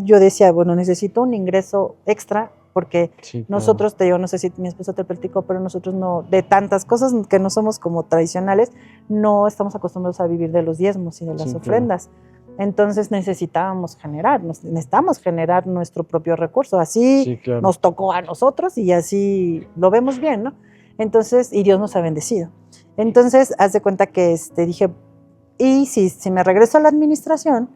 yo decía, bueno, necesito un ingreso extra porque nosotros, te digo, no sé si mi esposo te platicó, pero nosotros no, de tantas cosas que no somos como tradicionales, no estamos acostumbrados a vivir de los diezmos y de las ofrendas. Entonces necesitamos generar nuestro propio recurso. Así nos tocó a nosotros y así lo vemos bien, ¿no? Entonces, y Dios nos ha bendecido. Entonces, haz de cuenta que dije, y si me regreso a la administración,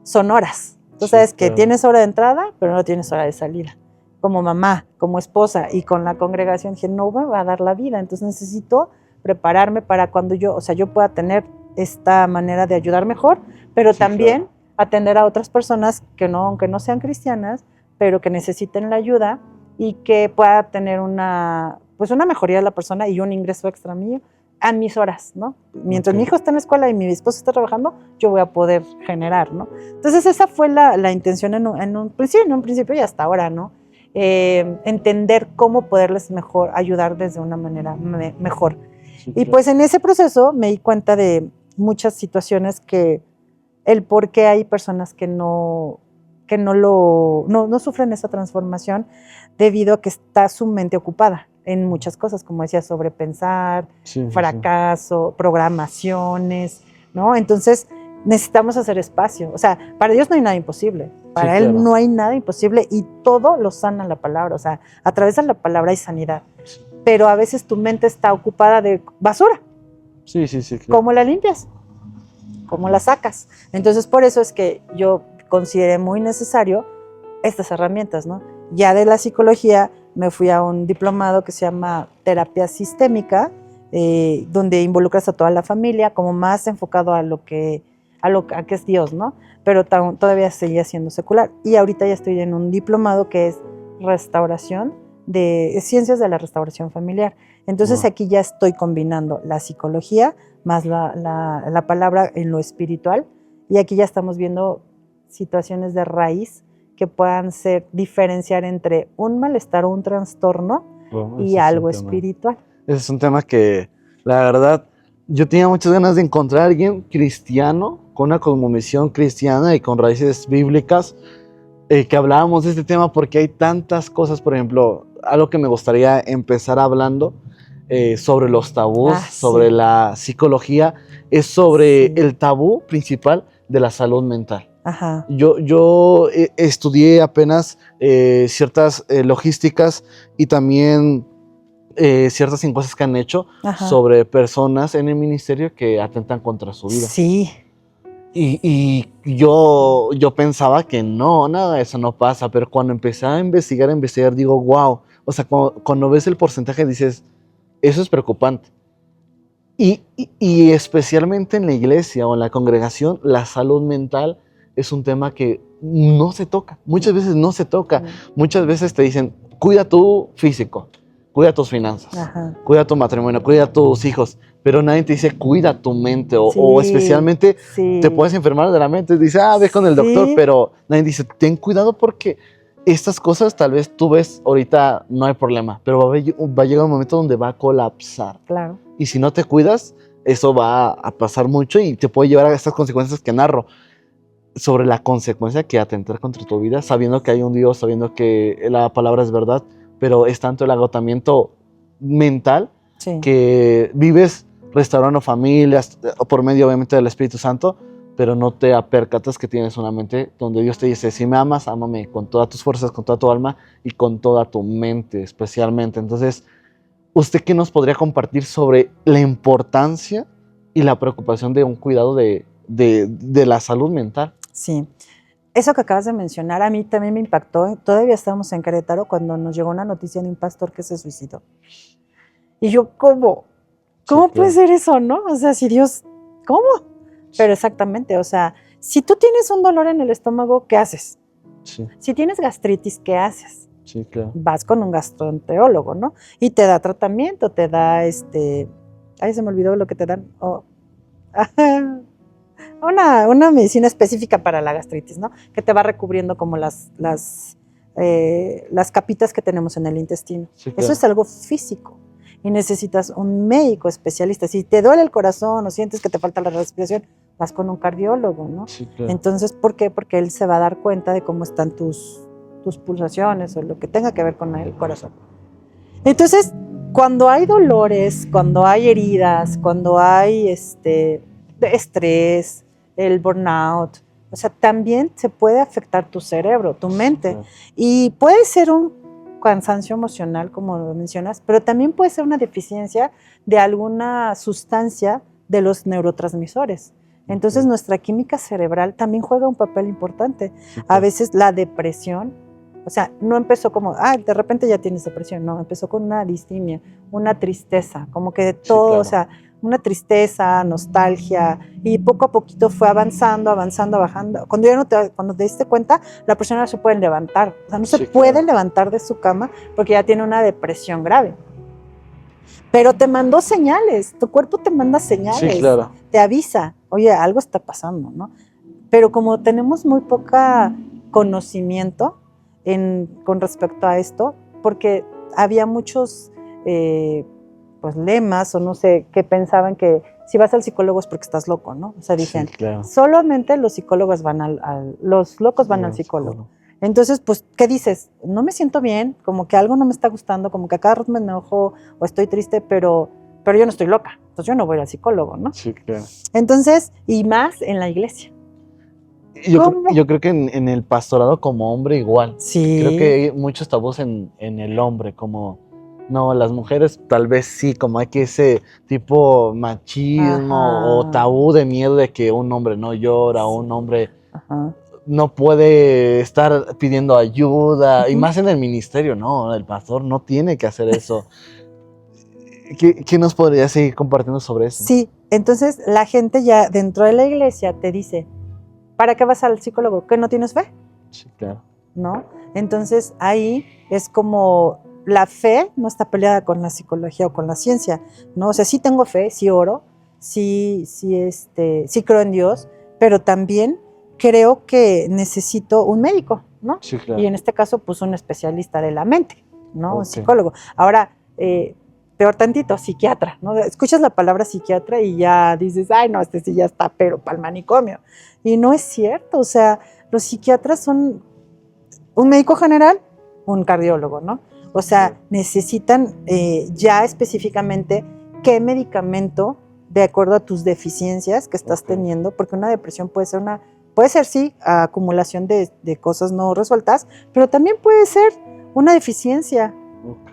son horas. Tú sabes que tienes hora de entrada, pero no tienes hora de salida. Como mamá, como esposa y con la congregación, dije, no me va a dar la vida. Entonces necesito prepararme para cuando yo pueda tener esta manera de ayudar mejor, pero también atender a otras personas que aunque no sean cristianas, pero que necesiten la ayuda y que pueda tener una mejoría de la persona y un ingreso extra mío a mis horas, ¿no? Mientras mi hijo está en la escuela y mi esposo está trabajando, yo voy a poder generar, ¿no? Entonces esa fue la intención en un principio y hasta ahora, ¿no? entender cómo poderles mejor ayudar desde una manera mejor. Sí, Y claro. pues en ese proceso me di cuenta de muchas situaciones que el por qué hay personas que no sufren esa transformación debido a que está su mente ocupada en muchas cosas, como decía, sobrepensar, Sí, sí, fracaso, programaciones, ¿no? Entonces necesitamos hacer espacio. O sea, para Dios no hay nada imposible. Para Él claro. no hay nada imposible y todo lo sana la palabra. O sea, a través de la palabra hay sanidad. Sí. Pero a veces tu mente está ocupada de basura. Sí, claro. ¿Cómo la limpias? ¿Cómo la sacas? Entonces, por eso es que yo consideré muy necesario estas herramientas, ¿no? Ya de la psicología me fui a un diplomado que se llama terapia sistémica, donde involucras a toda la familia, como más enfocado a que es Dios, ¿no? Pero todavía seguía siendo secular. Y ahorita ya estoy en un diplomado que es restauración de ciencias de la restauración familiar. Entonces Wow. aquí ya estoy combinando la psicología más la palabra en lo espiritual, y aquí ya estamos viendo situaciones de raíz que puedan diferenciar entre un malestar o un trastorno Wow, y ese es algo un tema. espiritual. Ese es un tema que, la verdad, yo tenía muchas ganas de encontrar a alguien cristiano, con una cosmovisión cristiana y con raíces bíblicas, que hablábamos de este tema, porque hay tantas cosas. Por ejemplo, algo que me gustaría empezar hablando sobre los tabús, sobre Sí. la psicología, es sobre Sí. el tabú principal de la salud mental. Ajá. Yo estudié apenas ciertas logísticas y también ciertas encuestas que han hecho Ajá. sobre personas en el ministerio que atentan contra su vida. Sí. Y yo pensaba que no, nada de eso no pasa, pero cuando empecé a investigar, digo, wow, o sea, cuando ves el porcentaje dices, eso es preocupante. Y especialmente en la iglesia o en la congregación, la salud mental es un tema que no se toca, muchas veces no se toca. Muchas veces te dicen, cuida tu físico, cuida tus finanzas, Ajá. cuida tu matrimonio, cuida tus hijos, pero nadie te dice, cuida tu mente, o, Sí, o especialmente sí. te puedes enfermar de la mente. Dice, ve con el doctor, Sí. pero nadie dice, ten cuidado, porque estas cosas tal vez tú ves ahorita no hay problema, pero va a llegar un momento donde va a colapsar. Claro. Y si no te cuidas, eso va a pasar mucho y te puede llevar a estas consecuencias que narro. Sobre la consecuencia que atentar contra tu vida, sabiendo que hay un Dios, sabiendo que la palabra es verdad, pero es tanto el agotamiento mental, Sí. que vives restaurando familias por medio obviamente del Espíritu Santo, pero no te percatas que tienes una mente donde Dios te dice, si me amas, ámame con todas tus fuerzas, con toda tu alma y con toda tu mente especialmente. Entonces, ¿usted qué nos podría compartir sobre la importancia y la preocupación de un cuidado de la salud mental? Sí. Eso que acabas de mencionar a mí también me impactó. Todavía estábamos en Querétaro cuando nos llegó una noticia de un pastor que se suicidó. Y yo, ¿cómo? ¿Cómo puede ser eso, no? O sea, si Dios, ¿cómo? Pero exactamente, o sea, si tú tienes un dolor en el estómago, ¿qué haces? Sí, Si tienes gastritis, ¿qué haces? sí, claro. Vas con un gastroenterólogo, ¿no? Y te da tratamiento, te da ay, se me olvidó lo que te dan. Una medicina específica para la gastritis, ¿no? Que te va recubriendo como las capitas que tenemos en el intestino. Sí, claro. Eso es algo físico y necesitas un médico especialista. Si te duele el corazón o sientes que te falta la respiración, vas con un cardiólogo, ¿no? Sí, claro. Entonces, ¿por qué? Porque él se va a dar cuenta de cómo están tus pulsaciones o lo que tenga que ver con el corazón. Entonces, cuando hay dolores, cuando hay heridas, cuando hay estrés, el burnout, o sea, también se puede afectar tu cerebro, tu mente. Claro. Y puede ser un cansancio emocional, como lo mencionas, pero también puede ser una deficiencia de alguna sustancia de los neurotransmisores. Entonces, nuestra química cerebral también juega un papel importante. Sí, claro. A veces la depresión, o sea, no empezó como, de repente ya tienes depresión, no, empezó con una distimia, una tristeza, como que de todo, claro. O sea, una tristeza, nostalgia, y poco a poquito fue avanzando, bajando. Cuando te diste cuenta, la persona no se puede levantar, o sea, no se puede levantar de su cama porque ya tiene una depresión grave. Pero te mandó señales, tu cuerpo te manda señales, Sí, claro. te avisa, oye, algo está pasando, ¿no? Pero como tenemos muy poca conocimiento, con respecto a esto, porque había muchos pues lemas o no sé, que pensaban que si vas al psicólogo es porque estás loco, ¿no? O sea, dicen, Sí, claro. solamente los psicólogos los locos van al psicólogo. Entonces, pues, ¿qué dices? No me siento bien, como que algo no me está gustando, como que a cada rato me enojo o estoy triste, pero yo no estoy loca, entonces yo no voy al psicólogo, ¿no? Sí, claro. Entonces, y más en la iglesia. Yo creo que en el pastorado como hombre igual. Sí. Creo que hay muchos tabús en el hombre, como, no, las mujeres tal vez sí, como hay que ese tipo machismo o tabú de miedo de que un hombre no llora, o un hombre no puede estar pidiendo ayuda, y más en el ministerio, no, el pastor no tiene que hacer eso. ¿Qué nos podría seguir compartiendo sobre eso? Sí, entonces la gente ya dentro de la iglesia te dice, ¿para qué vas al psicólogo? ¿Que no tienes fe? Sí, claro. ¿No? Entonces ahí es como la fe no está peleada con la psicología o con la ciencia, ¿no? O sea, sí tengo fe, sí oro, sí creo en Dios, pero también creo que necesito un médico, ¿no? Sí, claro. Y en este caso, pues un especialista de la mente, ¿no? Un psicólogo. Ahora, peor tantito, psiquiatra, ¿no? Escuchas la palabra psiquiatra y ya dices, ay, no, sí ya está, pero para el manicomio. Y no es cierto, o sea, los psiquiatras son un médico general, un cardiólogo, ¿no? O sea, necesitan ya específicamente qué medicamento, de acuerdo a tus deficiencias que estás teniendo, porque una depresión puede ser sí, acumulación de cosas no resueltas, pero también puede ser una deficiencia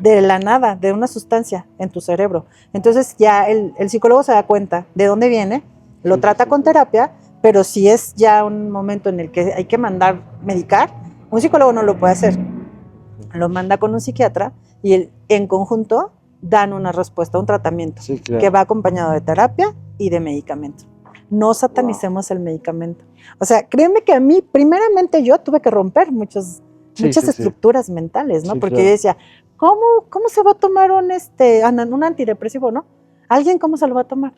de la nada, de una sustancia en tu cerebro. Entonces ya el psicólogo se da cuenta de dónde viene, lo trata con terapia, pero si es ya un momento en el que hay que medicar, un psicólogo no lo puede hacer. Lo manda con un psiquiatra y en conjunto dan una respuesta, un tratamiento que va acompañado de terapia y de medicamento. No satanicemos el medicamento. O sea, créeme que a mí, primeramente yo tuve que romper muchas estructuras mentales, ¿no? Porque yo decía, ¿cómo se va a tomar un antidepresivo, no? ¿Alguien cómo se lo va a tomar?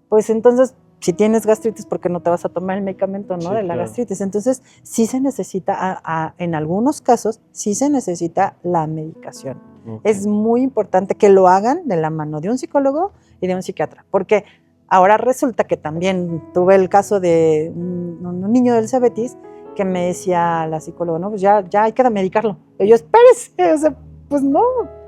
Pues entonces, si tienes gastritis, ¿por qué no te vas a tomar el medicamento, no? De la gastritis. Entonces, sí se necesita, en algunos casos, sí se necesita la medicación. Es muy importante que lo hagan de la mano de un psicólogo y de un psiquiatra, porque ahora resulta que también tuve el caso de un niño del Cebetis que me decía la psicóloga, no, pues ya hay que medicarlo. Y yo, espérese, o sea, pues no,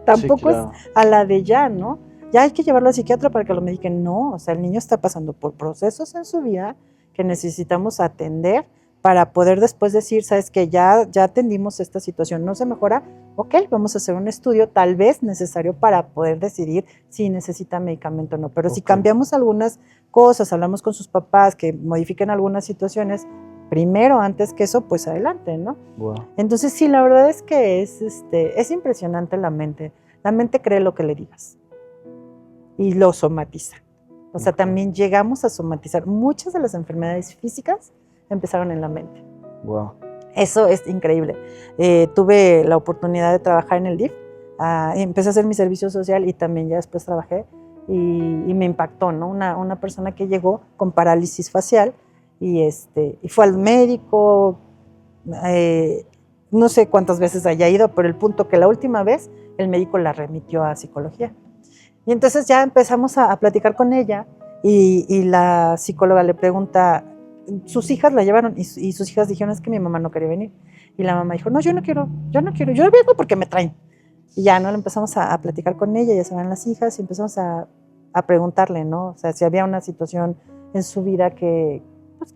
tampoco es a la de ya, ¿no? Ya hay que llevarlo al psiquiatra para que lo mediquen. No, o sea, el niño está pasando por procesos en su vida que necesitamos atender para poder después decir, sabes que ya atendimos esta situación, no se mejora, ok, vamos a hacer un estudio tal vez necesario para poder decidir si necesita medicamento o no. Pero si cambiamos algunas cosas, hablamos con sus papás que modifiquen algunas situaciones, primero, antes que eso, pues adelante, ¿no? Wow. Entonces, sí, la verdad es que es impresionante la mente. La mente cree lo que le digas y lo somatiza. O sea, también llegamos a somatizar. Muchas de las enfermedades físicas empezaron en la mente. Wow. Eso es increíble. Tuve la oportunidad de trabajar en el DIF. Empecé a hacer mi servicio social y también ya después trabajé y me impactó, ¿no? Una persona que llegó con parálisis facial y fue al médico, no sé cuántas veces haya ido, pero el punto que la última vez el médico la remitió a psicología. Y entonces ya empezamos a platicar con ella y la psicóloga le pregunta, sus hijas la llevaron y sus hijas dijeron, es que mi mamá no quería venir. Y la mamá dijo, no, yo no quiero, yo vengo porque me traen. Y ya, ¿no? Le empezamos a platicar con ella, ya se van las hijas y empezamos a preguntarle, ¿no? O sea, si había una situación en su vida que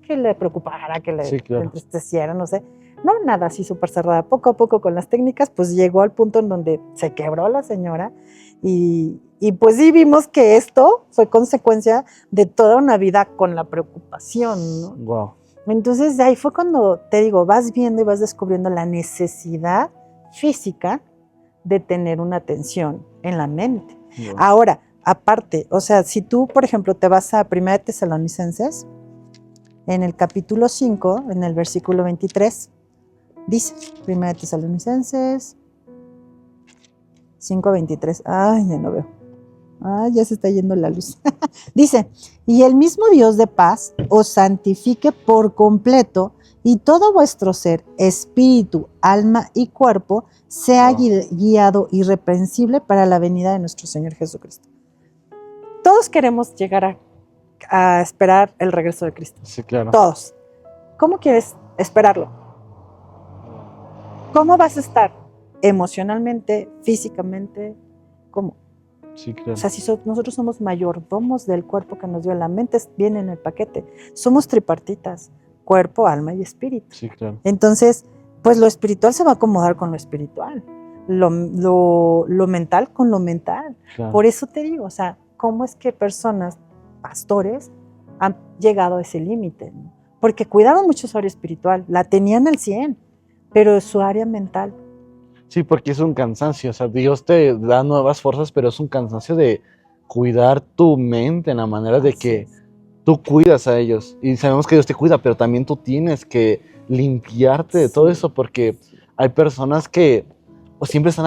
le preocupara, que le entristeciera, no sé. No, nada, así súper cerrada. Poco a poco con las técnicas, pues llegó al punto en donde se quebró la señora y pues sí vimos que esto fue consecuencia de toda una vida con la preocupación, ¿no? Wow. Entonces, de ahí fue cuando, te digo, vas viendo y vas descubriendo la necesidad física de tener una atención en la mente. Wow. Ahora, aparte, o sea, si tú, por ejemplo, te vas a 1 Tesalonicenses, en el capítulo 5, en el versículo 23, dice, 1 Tesalonicenses 5:23, ay, ya no veo. Ah, ya se está yendo la luz. Dice, y el mismo Dios de paz os santifique por completo y todo vuestro ser, espíritu, alma y cuerpo, sea guiado irreprensible para la venida de nuestro Señor Jesucristo. Todos queremos llegar a esperar el regreso de Cristo. Sí, claro. Todos. ¿Cómo quieres esperarlo? ¿Cómo vas a estar? Emocionalmente, físicamente, ¿cómo? Sí, claro. O sea, si nosotros somos mayordomos del cuerpo que nos dio, la mente viene en el paquete. Somos tripartitas, cuerpo, alma y espíritu. Sí, claro. Entonces, pues lo espiritual se va a acomodar con lo espiritual, lo mental con lo mental. Claro. Por eso te digo, o sea, ¿cómo es que personas, pastores, han llegado a ese límite? ¿No? Porque cuidaban mucho su área espiritual, la tenían al 100, pero su área mental. Sí, porque es un cansancio, o sea, Dios te da nuevas fuerzas, pero es un cansancio de cuidar tu mente en la manera de que tú cuidas a ellos. Y sabemos que Dios te cuida, pero también tú tienes que limpiarte de todo eso, porque hay personas que siempre están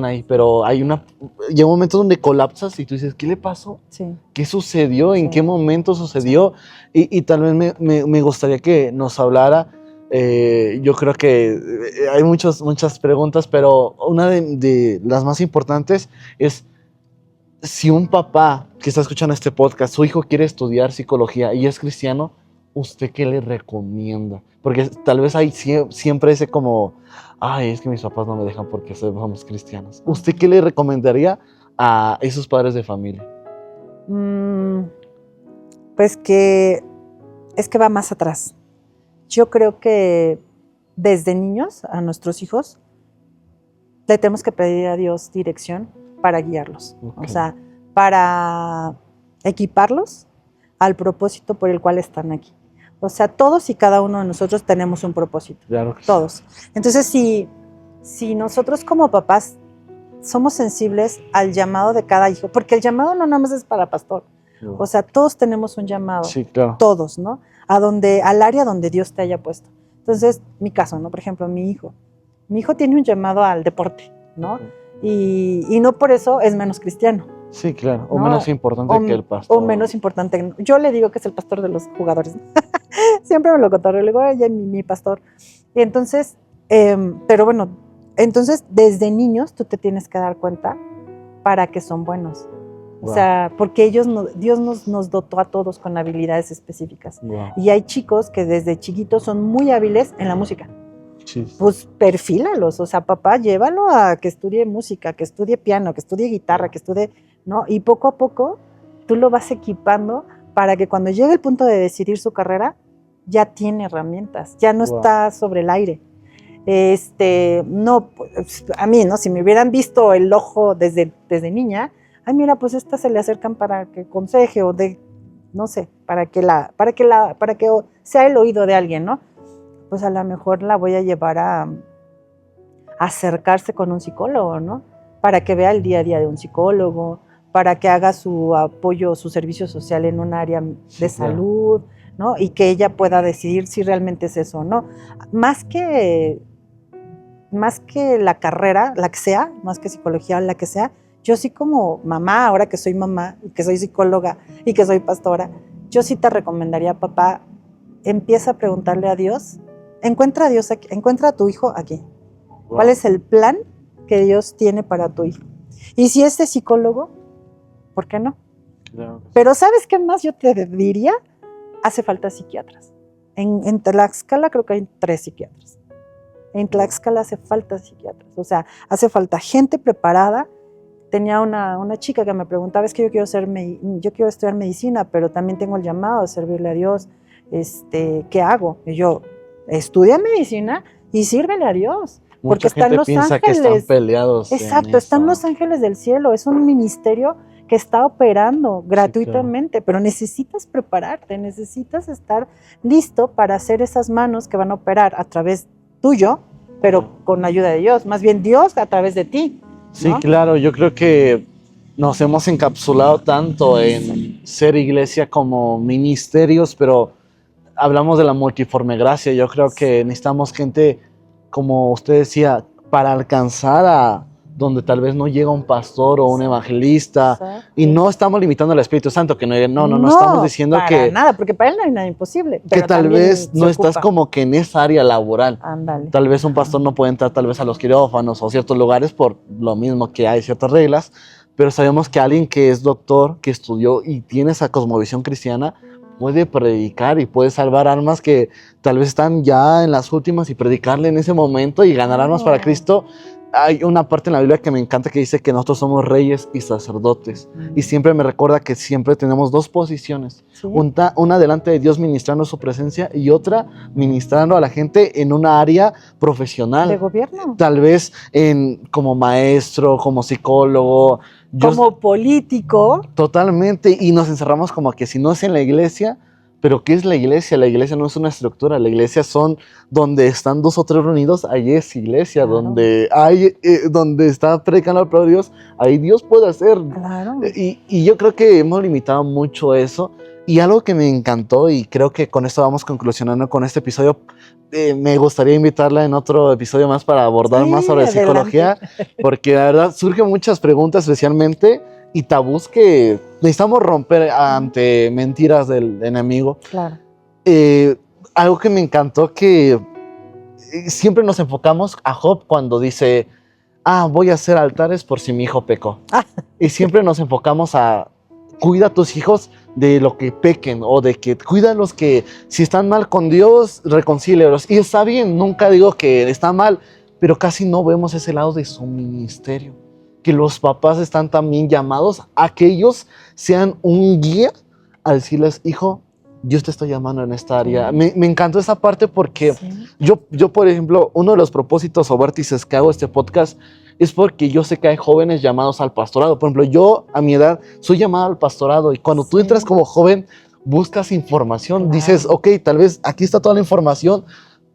ahí, pero llega un momento donde colapsas y tú dices, ¿qué le pasó? Sí. ¿Qué sucedió? ¿En Sí. qué momento sucedió? Y tal vez me gustaría que nos hablara. Yo creo que hay muchas preguntas, pero una de las más importantes es si un papá que está escuchando este podcast, su hijo quiere estudiar psicología y es cristiano, ¿usted qué le recomienda? Porque tal vez hay siempre ese como, ay, es que mis papás no me dejan porque somos cristianos. ¿Usted qué le recomendaría a esos padres de familia? Pues que es que va más atrás. Yo creo que desde niños a nuestros hijos le tenemos que pedir a Dios dirección para guiarlos, Okay. O sea, para equiparlos al propósito por el cual están aquí. O sea, todos y cada uno de nosotros tenemos un propósito, Claro que todos. Sí. Entonces, si nosotros como papás somos sensibles al llamado de cada hijo, porque el llamado no nada más es para pastor, o sea, todos tenemos un llamado, sí, claro. Todos, ¿no? Al área donde Dios te haya puesto. Entonces, mi caso, ¿no? Por ejemplo, mi hijo tiene un llamado al deporte, ¿no? Okay. Y no por eso es menos cristiano. Sí, claro, o ¿no? menos importante que el pastor. O menos importante. Yo le digo que es el pastor de los jugadores. Siempre me lo cotorreo, le digo, oye, mi pastor. Y entonces, pero bueno, entonces desde niños tú te tienes que dar cuenta para que son buenos. Wow. O sea, porque Dios nos dotó a todos con habilidades específicas. Wow. Y hay chicos que desde chiquitos son muy hábiles en la música. Sí. Pues perfílalos, o sea, papá, llévalo a que estudie música, que estudie piano, que estudie guitarra, que estudie, ¿no? Y poco a poco tú lo vas equipando para que cuando llegue el punto de decidir su carrera, ya tiene herramientas, ya no está sobre el aire. No, pues, a mí, ¿no? Si me hubieran visto el ojo desde niña, ay, mira, pues estas se le acercan para que aconseje o no sé, para que sea el oído de alguien, ¿no? Pues a lo mejor la voy a llevar a acercarse con un psicólogo, ¿no? Para que vea el día a día de un psicólogo, para que haga su apoyo, su servicio social en un área de salud, ¿no? Y que ella pueda decidir si realmente es eso o no. Más que la carrera, la que sea, más que psicología, la que sea, yo sí como mamá, ahora que soy mamá, y que soy psicóloga y que soy pastora, yo sí te recomendaría, papá, empieza a preguntarle a Dios, encuentra a Dios aquí, encuentra a tu hijo aquí. Wow. ¿Cuál es el plan que Dios tiene para tu hijo? Y si es de psicólogo, ¿por qué no? Claro. Pero ¿sabes qué más yo te diría? Hace falta psiquiatras. En Tlaxcala creo que hay 3 psiquiatras. En Tlaxcala hace falta psiquiatras. O sea, hace falta gente preparada. Tenía una chica que me preguntaba, es que yo quiero estudiar medicina, pero también tengo el llamado de servirle a Dios. ¿Qué hago? Y yo, estudia medicina y sírvele a Dios. Porque Mucha gente Los piensa Ángeles. Que están peleados. Exacto, están los ángeles del cielo. Es un ministerio que está operando gratuitamente, sí, claro. Pero necesitas prepararte, necesitas estar listo para hacer esas manos que van a operar a través tuyo, pero con la ayuda de Dios. Más bien Dios a través de ti. Sí, ¿no? Claro. Yo creo que nos hemos encapsulado tanto en ser iglesia como ministerios, pero hablamos de la multiforme gracia. Yo creo que necesitamos gente, como usted decía, para alcanzar donde tal vez no llega un pastor o un evangelista. Exacto. Y no estamos limitando al Espíritu Santo, que no estamos diciendo para que nada, porque para él no hay nada imposible. que pero tal también vez no se estás ocupa. como que en esa área laboral. Ándale. Tal vez un pastor no puede entrar tal vez a los quirófanos o ciertos lugares por lo mismo que hay ciertas reglas, pero sabemos que alguien que es doctor, que estudió y tiene esa cosmovisión cristiana, puede predicar y puede salvar almas que tal vez están ya en las últimas y predicarle en ese momento y ganar almas para Cristo. Hay una parte en la Biblia que me encanta que dice que nosotros somos reyes y sacerdotes. Y siempre me recuerda que siempre tenemos dos posiciones. Sí. Una delante de Dios ministrando su presencia y otra ministrando a la gente en una área profesional. De gobierno. Tal vez como maestro, como psicólogo. Como político. Totalmente. Y nos encerramos como que si no es en la iglesia. Pero ¿qué es la iglesia? La iglesia no es una estructura. La iglesia son donde están 2 o 3 reunidos. Ahí es iglesia. Claro. Donde está predicando al propio Dios. Ahí Dios puede hacer. Claro. Y yo creo que hemos limitado mucho eso. Y algo que me encantó, y creo que con esto vamos conclusionando con este episodio, me gustaría invitarla en otro episodio más para abordar Sí, más sobre adelante. psicología, porque la verdad surgen muchas preguntas especialmente y tabús que necesitamos romper ante mentiras del enemigo. Claro. Algo que me encantó que siempre nos enfocamos a Job cuando dice, voy a hacer altares por si mi hijo pecó. Y siempre nos enfocamos a cuida a tus hijos de lo que pequen o de que cuida a los que si están mal con Dios, reconcílialos. Y está bien, nunca digo que está mal, pero casi no vemos ese lado de su ministerio. Que los papás están también llamados a que ellos sean un guía a decirles, hijo, Dios te está llamando en esta área. Me encantó esa parte porque Sí. yo, por ejemplo, uno de los propósitos o vértices que hago este podcast es porque yo sé que hay jóvenes llamados al pastorado. Por ejemplo, yo a mi edad soy llamado al pastorado y cuando tú Sí. entras como joven, buscas información, Claro. dices, ok, tal vez aquí está toda la información,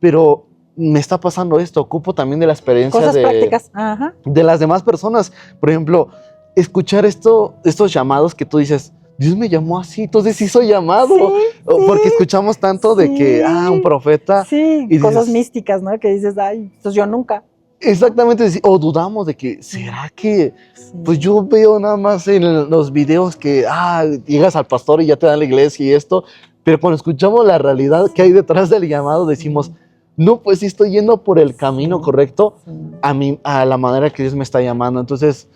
pero me está pasando esto, ocupo también de la experiencia Cosas prácticas. Ajá. de las demás personas. Por ejemplo, escuchar estos llamados que tú dices, Dios me llamó así, entonces sí soy llamado. Sí, Porque escuchamos tanto de que, sí. un profeta. Sí, y cosas dices, místicas, ¿no? Que dices, ay, pues yo nunca. exactamente, o dudamos de que, ¿será que? Sí. Pues yo veo nada más en los videos que, llegas al pastor y ya te dan la iglesia y esto, pero cuando escuchamos la realidad que hay detrás del llamado, decimos, no, pues sí estoy yendo por el camino Sí. correcto Sí. a la manera que Dios me está llamando. Entonces,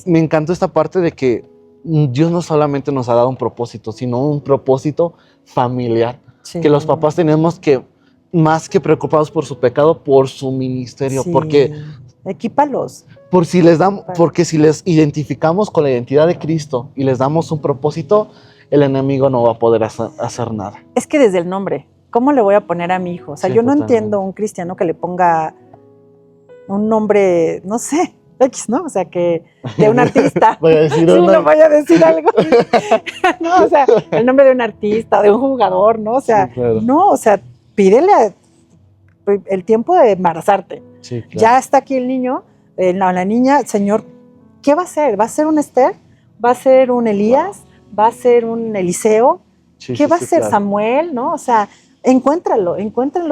me encantó esta parte de que Dios no solamente nos ha dado un propósito, sino un propósito familiar, Sí. que los papás tenemos que, más que preocupados por su pecado, por su ministerio, Sí. porque Equípalos. porque si les identificamos con la identidad de Cristo y les damos un propósito, el enemigo no va a poder hacer nada. Es que desde el nombre, ¿cómo le voy a poner a mi hijo? O sea, Sí, yo no totalmente. entiendo un cristiano que le ponga un nombre, no sé, X, ¿no? O sea, que de un artista. Voy a decir Sí, una- no voy a decir algo. No, o sea, el nombre de un artista, de un jugador, ¿no? O sea, Sí, claro. no, o sea, pídele el tiempo de embarazarte. Sí, claro. Ya está aquí el niño, la niña, Señor, ¿qué va a ser? ¿Va a ser un Esther? ¿Va a ser un Elías? ¿Va a ser un Eliseo? Sí, ¿Qué sí, va a sí, ser claro. Samuel? ¿No? O sea, encuéntralo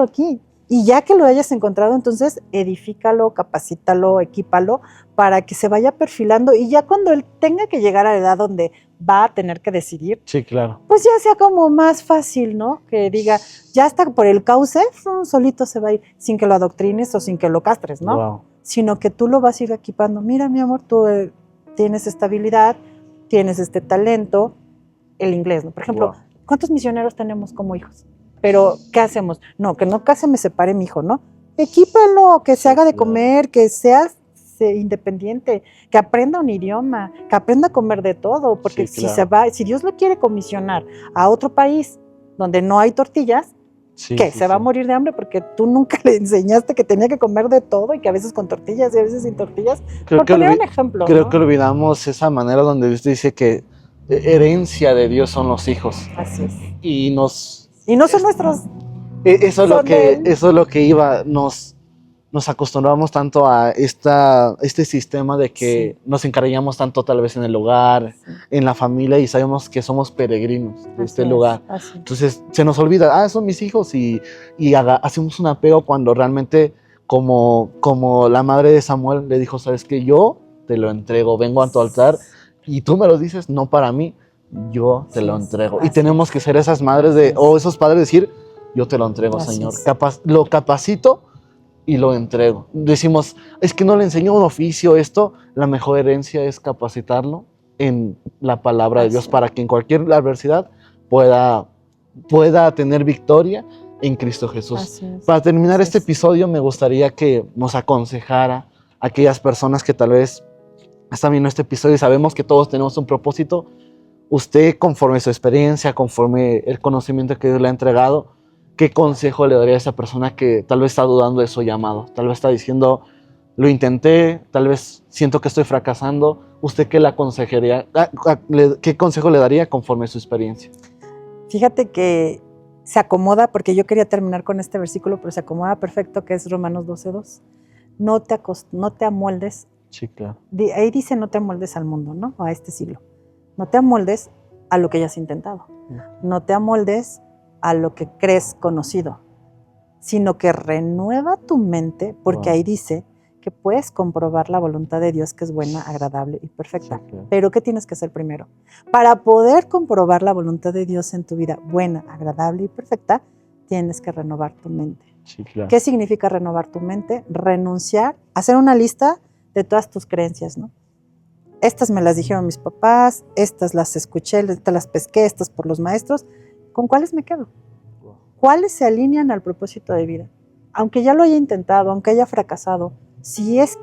aquí. Y ya que lo hayas encontrado, entonces edifícalo, capacítalo, equípalo para que se vaya perfilando. Y ya cuando él tenga que llegar a la edad donde va a tener que decidir, Sí, claro. pues ya sea como más fácil, ¿no? Que diga, ya está por el cauce, solito se va a ir, sin que lo adoctrines o sin que lo castres, ¿no? Wow. Sino que tú lo vas a ir equipando. Mira, mi amor, tú tienes esta habilidad, tienes este talento, el inglés, ¿no? Por ejemplo, Wow. ¿cuántos misioneros tenemos como hijos? Pero, ¿qué hacemos? No, que no casi me separe mi hijo, ¿no? Equípalo, que se haga de claro. comer, que seas independiente, que aprenda un idioma, que aprenda a comer de todo, porque Sí, claro. si Dios lo quiere comisionar a otro país donde no hay tortillas, Sí, ¿qué? sí, ¿Se va a sí. morir de hambre porque tú nunca le enseñaste que tenía que comer de todo y que a veces con tortillas y a veces sin tortillas? Creo Por que poner un ejemplo, Creo ¿no? que olvidamos esa manera donde Dios dice que herencia de Dios son los hijos. Así es. Y Y no son nuestros. eso Son de él. es lo que iba, nos acostumbramos tanto a este sistema de que nos encargamos tanto tal vez en el hogar, en la familia, y sabemos que somos peregrinos de este lugar. Así es. Entonces se nos olvida, son mis hijos, y hacemos un apego cuando realmente como la madre de Samuel le dijo, sabes que yo te lo entrego, vengo a tu altar y tú me lo dices, no para mí, yo te lo entrego. Y tenemos que ser esas madres o esos padres decir, yo te lo entrego, Señor. Lo capacito y lo entrego. Decimos, es que no le enseño un oficio, esto, la mejor herencia es capacitarlo en la palabra de Dios para que en cualquier adversidad pueda tener victoria en Cristo Jesús. Para terminar este episodio, me gustaría que nos aconsejara a aquellas personas que tal vez están viendo este episodio y sabemos que todos tenemos un propósito. Usted, conforme su experiencia, conforme el conocimiento que Dios le ha entregado, ¿qué consejo le daría a esa persona que tal vez está dudando de su llamado? Tal vez está diciendo, lo intenté, tal vez siento que estoy fracasando. ¿Usted qué le aconsejaría? ¿Qué consejo le daría conforme su experiencia? Fíjate que se acomoda, porque yo quería terminar con este versículo, pero se acomoda perfecto, que es Romanos 12:2. No te amoldes. Sí, claro. Ahí dice, no te amoldes al mundo, ¿no? O a este siglo. No te amoldes a lo que hayas intentado. No te amoldes a lo que crees conocido, sino que renueva tu mente, porque ahí dice que puedes comprobar la voluntad de Dios, que es buena, agradable y perfecta. Sí, claro. Pero ¿qué tienes que hacer primero? Para poder comprobar la voluntad de Dios en tu vida, buena, agradable y perfecta, tienes que renovar tu mente. Sí, claro. ¿Qué significa renovar tu mente? Renunciar, hacer una lista de todas tus creencias, ¿no? Estas me las dijeron mis papás, estas las escuché, estas las pesqué, estas por los maestros. ¿Con cuáles me quedo? ¿Cuáles se alinean al propósito de vida? Aunque ya lo haya intentado, aunque haya fracasado, si es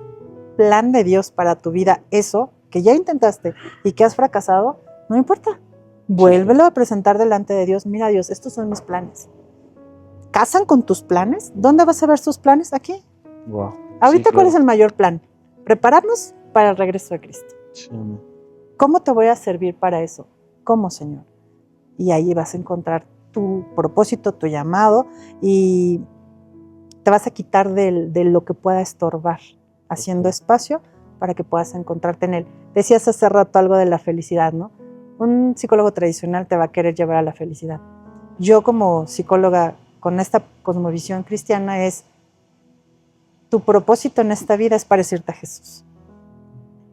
plan de Dios para tu vida eso que ya intentaste y que has fracasado, no importa. Vuélvelo a presentar delante de Dios. Mira, Dios, estos son mis planes. ¿Casan con tus planes? ¿Dónde vas a ver tus planes? Aquí. Wow. Ahorita, ¿cuál es el mayor plan? Prepararnos para el regreso de Cristo. Sí. ¿Cómo te voy a servir para eso? ¿Cómo, Señor? Y ahí vas a encontrar tu propósito, tu llamado, y te vas a quitar de lo que pueda estorbar, haciendo espacio para que puedas encontrarte en él. Decías hace rato algo de la felicidad, ¿no? Un psicólogo tradicional te va a querer llevar a la felicidad. Yo, como psicóloga con esta cosmovisión cristiana, es tu propósito en esta vida es parecerte a Jesús.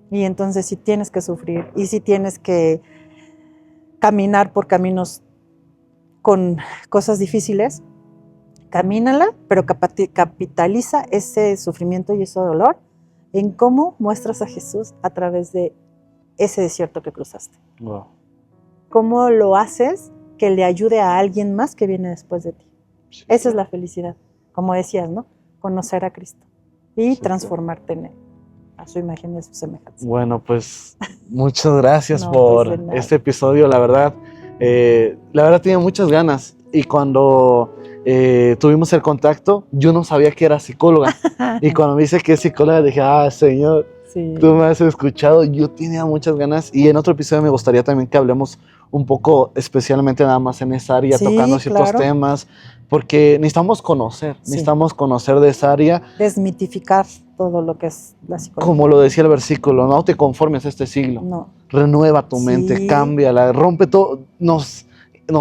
Y entonces, si tienes que sufrir y si tienes que caminar por caminos con cosas difíciles, camínala, pero capitaliza ese sufrimiento y ese dolor en cómo muestras a Jesús a través de ese desierto que cruzaste. Wow. ¿Cómo lo haces que le ayude a alguien más que viene después de ti? Sí. Esa es la felicidad, como decías, ¿no? Conocer a Cristo y transformarte en él, a su imagen y a su semejanza. Bueno, pues muchas gracias por este episodio, la verdad tenía muchas ganas, y cuando tuvimos el contacto, yo no sabía que era psicóloga, y cuando me dice que es psicóloga, dije, Señor, sí, tú me has escuchado. Yo tenía muchas ganas, y en otro episodio me gustaría también que hablemos un poco, especialmente nada más en esa área, sí, tocando ciertos temas, porque necesitamos conocer de esa área. Desmitificar todo lo que es la psicología. Como lo decía el versículo, no te conformes a este siglo. No. Renueva tu mente, cámbiala, rompe todo. Nos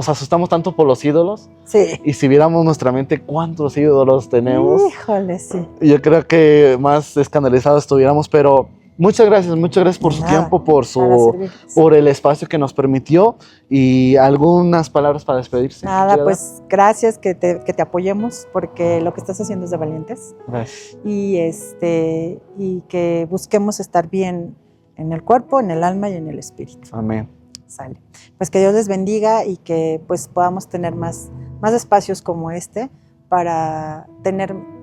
asustamos tanto por los ídolos. Sí. Y si viéramos nuestra mente, ¿cuántos ídolos tenemos? Híjole, sí. Yo creo que más escandalizados estuviéramos, pero muchas gracias por su tiempo, por el espacio que nos permitió, y algunas palabras para despedirse. Nada, pues gracias, que te apoyemos, porque lo que estás haciendo es de valientes. Gracias. Y que busquemos estar bien en el cuerpo, en el alma y en el espíritu. Amén. Sale. Pues que Dios les bendiga, y que pues podamos tener más espacios como este para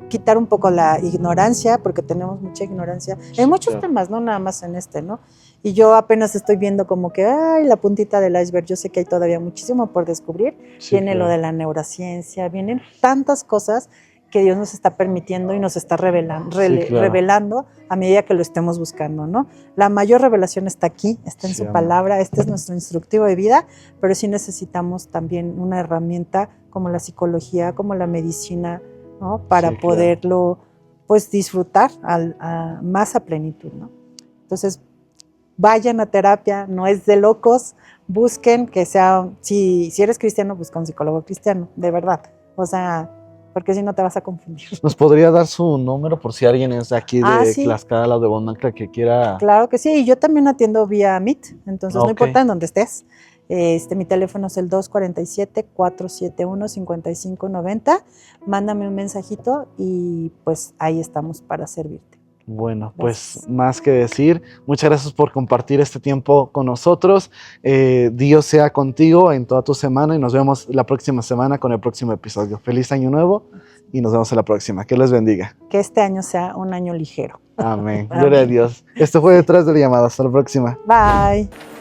quitar un poco la ignorancia, porque tenemos mucha ignorancia en muchos temas, no nada más en este, ¿no? Y yo apenas estoy viendo como que, la puntita del iceberg. Yo sé que hay todavía muchísimo por descubrir. Viene lo de la neurociencia, vienen tantas cosas que Dios nos está permitiendo y nos está revelando a medida que lo estemos buscando, ¿no? La mayor revelación está aquí, está en su palabra. Este es nuestro instructivo de vida, pero sí necesitamos también una herramienta como la psicología, como la medicina, ¿no? Para poderlo, pues, disfrutar más a plenitud, ¿no? Entonces, vayan a terapia, no es de locos. Busquen que sea, si eres cristiano, busca un psicólogo cristiano, de verdad. O sea, porque si no te vas a confundir. ¿Nos podría dar su número por si alguien es de aquí de Sí. Tlaxcala o de Bonanca que quiera? Claro que sí, y yo también atiendo vía Meet, entonces no Ok. importa en dónde estés. Mi teléfono es el 247-471-5590. Mándame un mensajito y pues ahí estamos para servirte. Bueno, pues Gracias. más que decir, muchas gracias por compartir este tiempo con nosotros. Dios sea contigo en toda tu semana y nos vemos la próxima semana con el próximo episodio. Feliz año nuevo y nos vemos en la próxima. Que les bendiga. Que este año sea un año ligero. Amén. Gloria a Dios. Esto fue Detrás de la Llamada. Hasta la próxima. Bye.